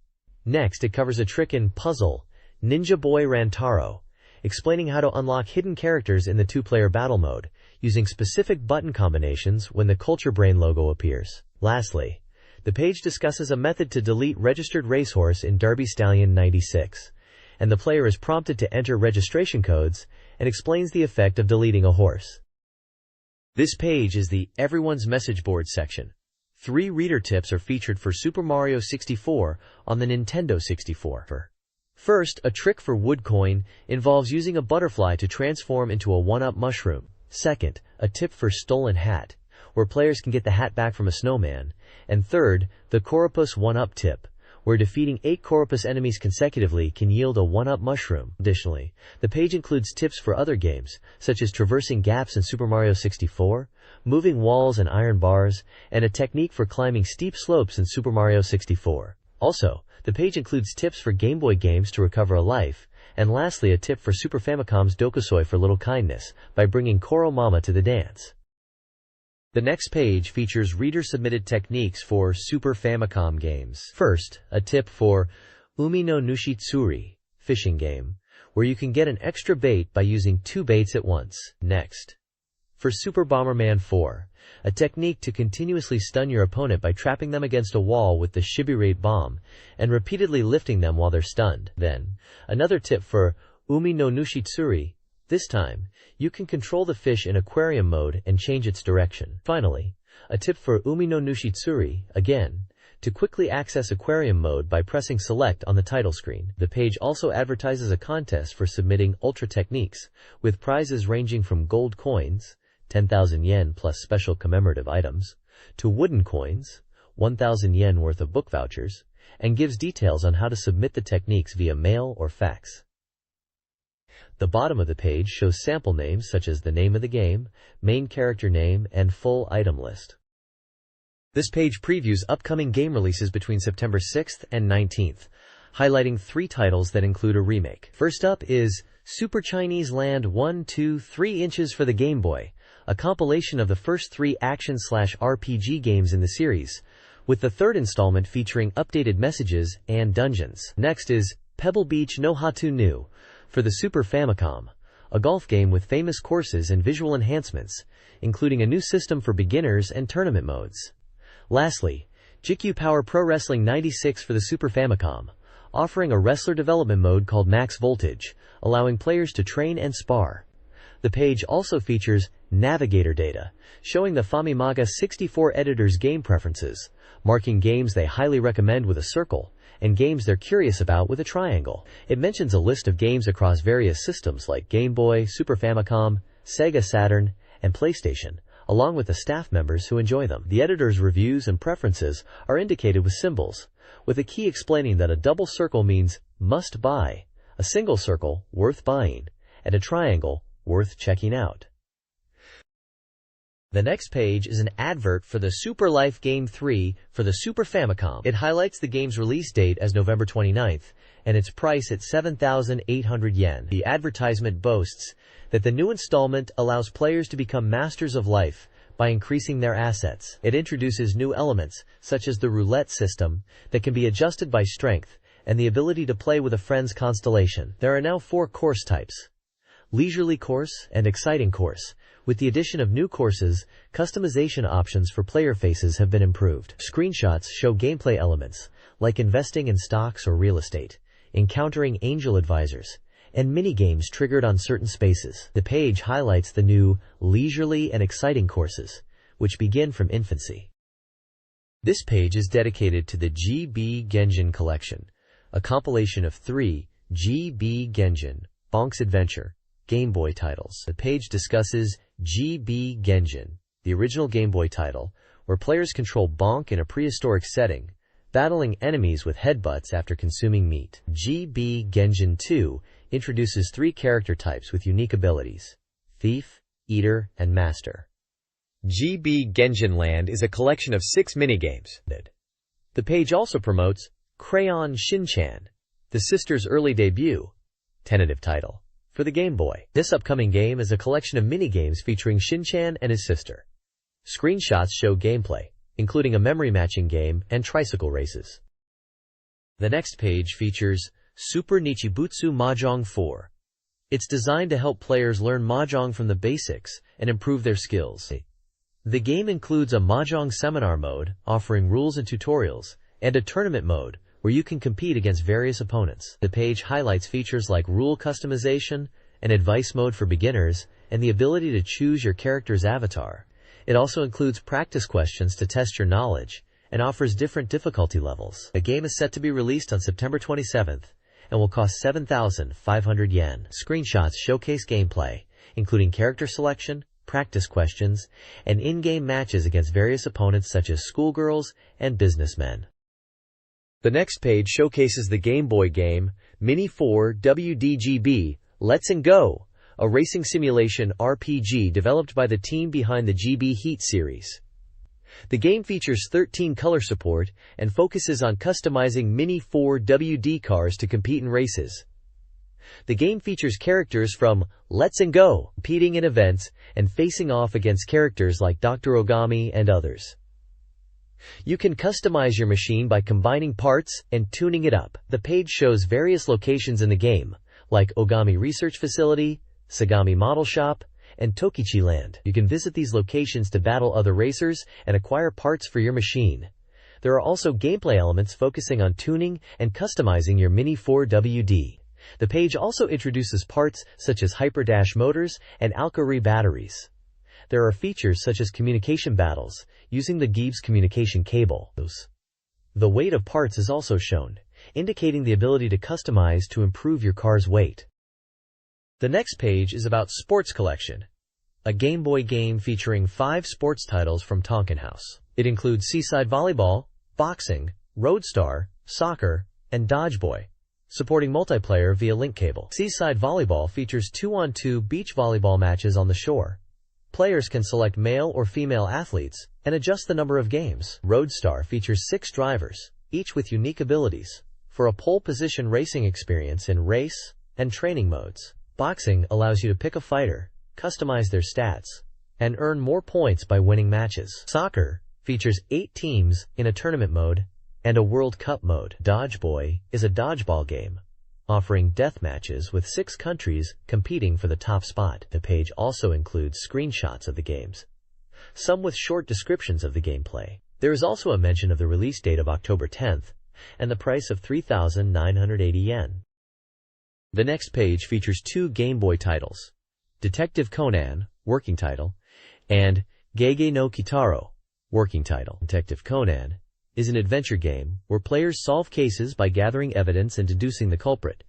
Next, it covers a trick in Puzzle Ninja Boy Rantaro, explaining how to unlock hidden characters in the 2-player battle mode, using specific button combinations when the Culture Brain logo appears. Lastly, the page discusses a method to delete registered racehorse in Derby Stallion 96, and the player is prompted to enter registration codes and explains the effect of deleting a horse. This page is the Everyone's Message Board section. 3 reader tips are featured for Super Mario 64 on the Nintendo 64. First, a trick for Wood Coin involves using a butterfly to transform into a 1-up mushroom. Second, a tip for Stolen Hat, where players can get the hat back from a snowman. And third, the Corpus 1-up tip, where defeating 8 Corpus enemies consecutively can yield a 1-up mushroom. Additionally, the page includes tips for other games, such as traversing gaps in Super Mario 64, moving walls and iron bars, and a technique for climbing steep slopes in Super Mario 64. Also, the page includes tips for Game Boy games to recover a life, and lastly a tip for Super Famicom's Dokusoi for Little Kindness, by bringing Koro Mama to the dance. The next page features reader-submitted techniques for Super Famicom games. First, a tip for Umi no Nushitsuri, fishing game, where you can get an extra bait by using 2 baits at once. Next, for Super Bomberman 4, a technique to continuously stun your opponent by trapping them against a wall with the Shibirate bomb and repeatedly lifting them while they're stunned. Then, another tip for Umi no Nushitsuri. This time, you can control the fish in aquarium mode and change its direction. Finally, a tip for Umi no Nushitsuri, again, to quickly access aquarium mode by pressing select on the title screen. The page also advertises a contest for submitting ultra techniques, with prizes ranging from gold coins, 10,000 yen plus special commemorative items, to wooden coins, 1,000 yen worth of book vouchers, and gives details on how to submit the techniques via mail or fax. The bottom of the page shows sample names such as the name of the game, main character name, and full item list. This page previews upcoming game releases between September 6th and 19th, highlighting 3 titles that include a remake. First up is Super Chinese Land 1, 2, 3 Inches for the Game Boy, a compilation of the first 3 action/RPG games in the series, with the 3rd installment featuring updated messages and dungeons. Next is Pebble Beach no Hatu Nu for the Super Famicom, a golf game with famous courses and visual enhancements, including a new system for beginners and tournament modes. Lastly, GQ Power Pro Wrestling 96 for the Super Famicom, offering a wrestler development mode called Max Voltage, allowing players to train and spar. The page also features Navigator data, showing the Famimaga 64 editors' game preferences, marking games they highly recommend with a circle, and games they're curious about with a triangle. It mentions a list of games across various systems like Game Boy, Super Famicom, Sega Saturn, and PlayStation, along with the staff members who enjoy them. The editor's reviews and preferences are indicated with symbols, with a key explaining that a double circle means must buy, a single circle worth buying, and a triangle worth checking out. The next page is an advert for the Super Life Game 3 for the Super Famicom. It highlights the game's release date as November 29th and its price at 7,800 yen. The advertisement boasts that the new installment allows players to become masters of life by increasing their assets. It introduces new elements, such as the roulette system, that can be adjusted by strength, and the ability to play with a friend's constellation. There are now 4 course types: leisurely course and exciting course. With the addition of new courses, customization options for player faces have been improved. Screenshots show gameplay elements, like investing in stocks or real estate, encountering angel advisors, and mini-games triggered on certain spaces. The page highlights the new leisurely and exciting courses, which begin from infancy. This page is dedicated to the GB Genjin collection, a compilation of 3 GB Genjin Bonk's Adventure Game Boy titles. The page discusses GB Genjin, the original Game Boy title, where players control Bonk in a prehistoric setting, battling enemies with headbutts after consuming meat. GB Genjin 2 introduces 3 character types with unique abilities: Thief, Eater, and Master. GB Genjin Land is a collection of 6 minigames. The page also promotes Crayon Shin-chan, the sister's early debut, tentative title, for the Game Boy. This upcoming game is a collection of minigames featuring Shin-chan and his sister. Screenshots show gameplay, including a memory-matching game and tricycle races. The next page features Super Nichibutsu Mahjong 4. It's designed to help players learn Mahjong from the basics and improve their skills. The game includes a Mahjong seminar mode, offering rules and tutorials, and a tournament mode, where you can compete against various opponents. The page highlights features like rule customization, an advice mode for beginners, and the ability to choose your character's avatar. It also includes practice questions to test your knowledge, and offers different difficulty levels. The game is set to be released on September 27th, and will cost 7,500 yen. Screenshots showcase gameplay, including character selection, practice questions, and in-game matches against various opponents such as schoolgirls and businessmen. The next page showcases the Game Boy game, Mini 4 WDGB, Let's and Go, a racing simulation RPG developed by the team behind the GB Heat series. The game features 13 color support and focuses on customizing Mini 4 WD cars to compete in races. The game features characters from Let's and Go, competing in events and facing off against characters like Dr. Ogami and others. You can customize your machine by combining parts and tuning it up. The page shows various locations in the game, like Ogami Research Facility, Sagami Model Shop, and Tokichi Land. You can visit these locations to battle other racers and acquire parts for your machine. There are also gameplay elements focusing on tuning and customizing your Mini 4WD. The page also introduces parts such as Hyperdash motors and Alkari batteries. There are features such as communication battles, using the Gibbs communication cable. The weight of parts is also shown, indicating the ability to customize to improve your car's weight. The next page is about Sports Collection, a Game Boy game featuring 5 sports titles from Tonkin House. It includes Seaside Volleyball, Boxing, Roadstar, Soccer, and Dodgeball. supporting multiplayer via link cable. Seaside Volleyball features 2-on-2 beach volleyball matches on the shore. Players can select male or female athletes and adjust the number of games. Roadstar features 6 drivers, each with unique abilities, for a pole position racing experience in race and training modes. Boxing allows you to pick a fighter, customize their stats, and earn more points by winning matches. Soccer features 8 teams in a tournament mode and a World Cup mode. Dodge Boy is a dodgeball game, offering death matches with 6 countries competing for the top spot. The page also includes screenshots of the games, some with short descriptions of the gameplay. There is also a mention of the release date of October 10th and the price of 3,980 yen. The next page features 2 Game Boy titles, Detective Conan, working title, and Gege no Kitaro, working title. Detective Conan is an adventure game where players solve cases by gathering evidence and deducing the culprit.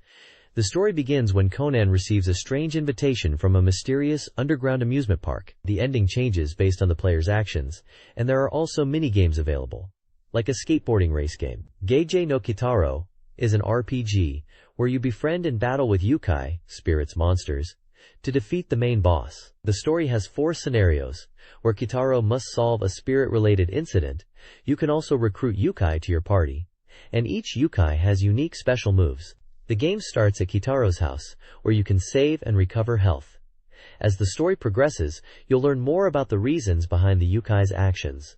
The story begins when Conan receives a strange invitation from a mysterious underground amusement park. The ending changes based on the player's actions, and there are also mini-games available, like a skateboarding race game. Gege no Kitaro is an RPG where you befriend and battle with yokai, spirits monsters, to defeat the main boss. The story has 4 scenarios, where Kitaro must solve a spirit-related incident. You can also recruit yokai to your party, and each yokai has unique special moves. The game starts at Kitaro's house, where you can save and recover health. As the story progresses, you'll learn more about the reasons behind the yokai's actions.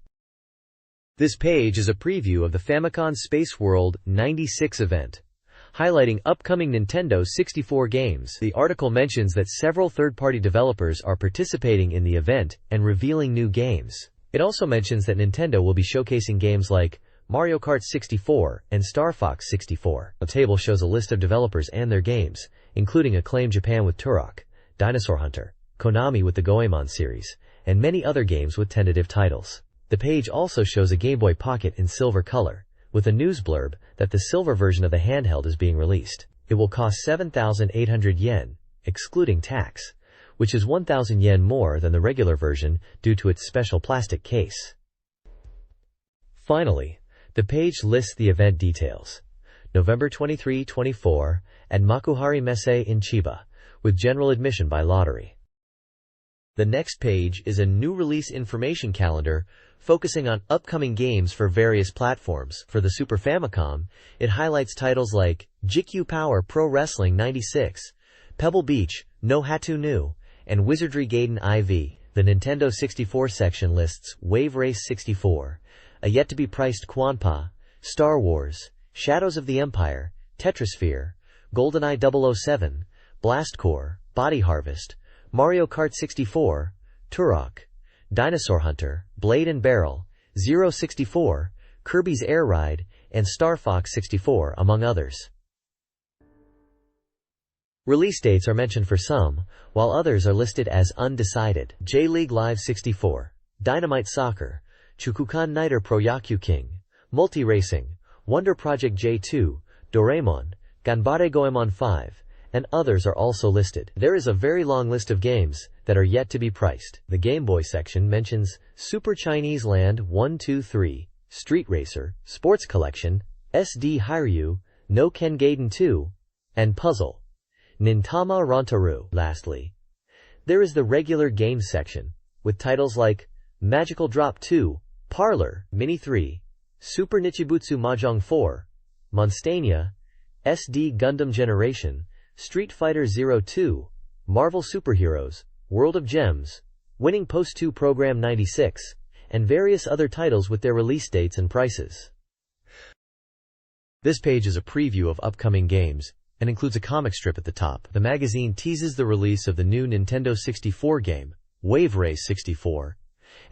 This page is a preview of the Famicom Space World 96 event, highlighting upcoming Nintendo 64 games. The article mentions that several third-party developers are participating in the event and revealing new games. It also mentions that Nintendo will be showcasing games like Mario Kart 64 and Star Fox 64. The table shows a list of developers and their games, including Acclaim Japan with Turok, Dinosaur Hunter, Konami with the Goemon series, and many other games with tentative titles. The page also shows a Game Boy Pocket in silver color, with a news blurb that the silver version of the handheld is being released. It will cost 7,800 yen, excluding tax, which is 1,000 yen more than the regular version due to its special plastic case. Finally, the page lists the event details. November 23-24 at Makuhari Messe in Chiba, with general admission by lottery. The next page is a new release information calendar focusing on upcoming games for various platforms. For the Super Famicom, it highlights titles like GQ Power Pro Wrestling 96, Pebble Beach, No Hatu Nu, and Wizardry Gaiden IV. The Nintendo 64 section lists Wave Race 64, a yet-to-be-priced Quanpa, Star Wars, Shadows of the Empire, Tetrasphere, GoldenEye 007, Blast Corps, Body Harvest, Mario Kart 64, Turok, Dinosaur Hunter, Blade and Barrel, Zero 64, Kirby's Air Ride, and Star Fox 64, among others. Release dates are mentioned for some, while others are listed as undecided. J-League Live 64, Dynamite Soccer, Chukukan Niter Pro Yakyu King, Multi Racing, Wonder Project J2, Doraemon, Ganbare Goemon 5, and others are also listed. There is a very long list of games that are yet to be priced. The Game Boy section mentions Super Chinese Land 1-2-3, Street Racer, Sports Collection, SD Hiryu, No Ken Gaiden 2, and Puzzle, Nintama Rantaru. Lastly, there is the regular games section, with titles like Magical Drop 2, Parlor, Mini 3, Super Nichibutsu Mahjong 4, Monstania, SD Gundam Generation, Street Fighter 02, Marvel Superheroes, World of Gems, Winning Post 2 Program 96, and various other titles with their release dates and prices. This page is a preview of upcoming games and includes a comic strip at the top. The magazine teases the release of the new Nintendo 64 game, Wave Race 64,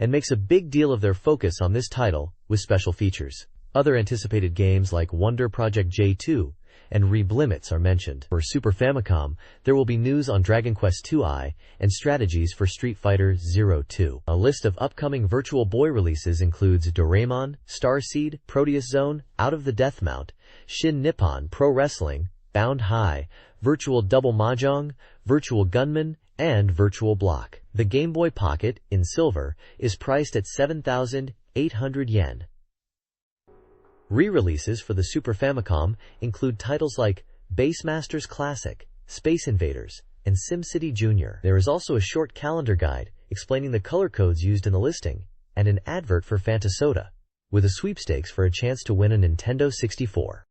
and makes a big deal of their focus on this title with special features. Other anticipated games like Wonder Project J2 and Limits are mentioned. For Super Famicom, there will be news on Dragon Quest II and strategies for Street Fighter 02. A list of upcoming Virtual Boy releases includes Doraemon, Starseed, Proteus Zone, Out of the Death Mount, Shin Nippon Pro Wrestling, Bound High, Virtual Double Mahjong, Virtual Gunman, and Virtual Block. The Game Boy Pocket, in silver, is priced at 7,800 yen. Re-releases for the Super Famicom include titles like Base Masters Classic, Space Invaders, and SimCity Junior. There is also a short calendar guide explaining the color codes used in the listing, and an advert for Fanta Soda, with a sweepstakes for a chance to win a Nintendo 64.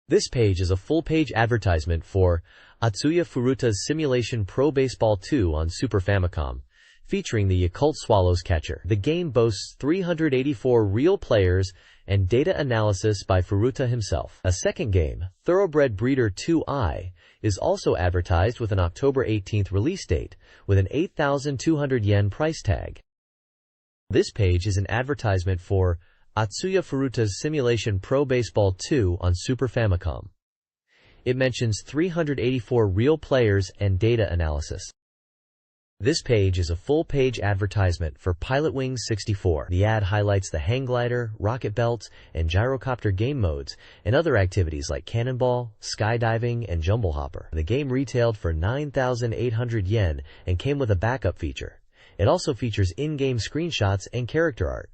This page is a full-page advertisement for Atsuya Furuta's Simulation Pro Baseball 2 on Super Famicom, featuring the Yakult Swallows catcher. The game boasts 384 real players and data analysis by Furuta himself. A second game, Thoroughbred Breeder 2i, is also advertised with an October 18th release date, with an 8,200 yen price tag. This page is an advertisement for Atsuya Furuta's Simulation Pro Baseball 2 on Super Famicom. It mentions 384 real players and data analysis. This page is a full-page advertisement for Pilotwings 64. The ad highlights the hang glider, rocket belts, and gyrocopter game modes, and other activities like cannonball, skydiving, and jumble hopper. The game retailed for 9,800 yen and came with a backup feature. It also features in-game screenshots and character art.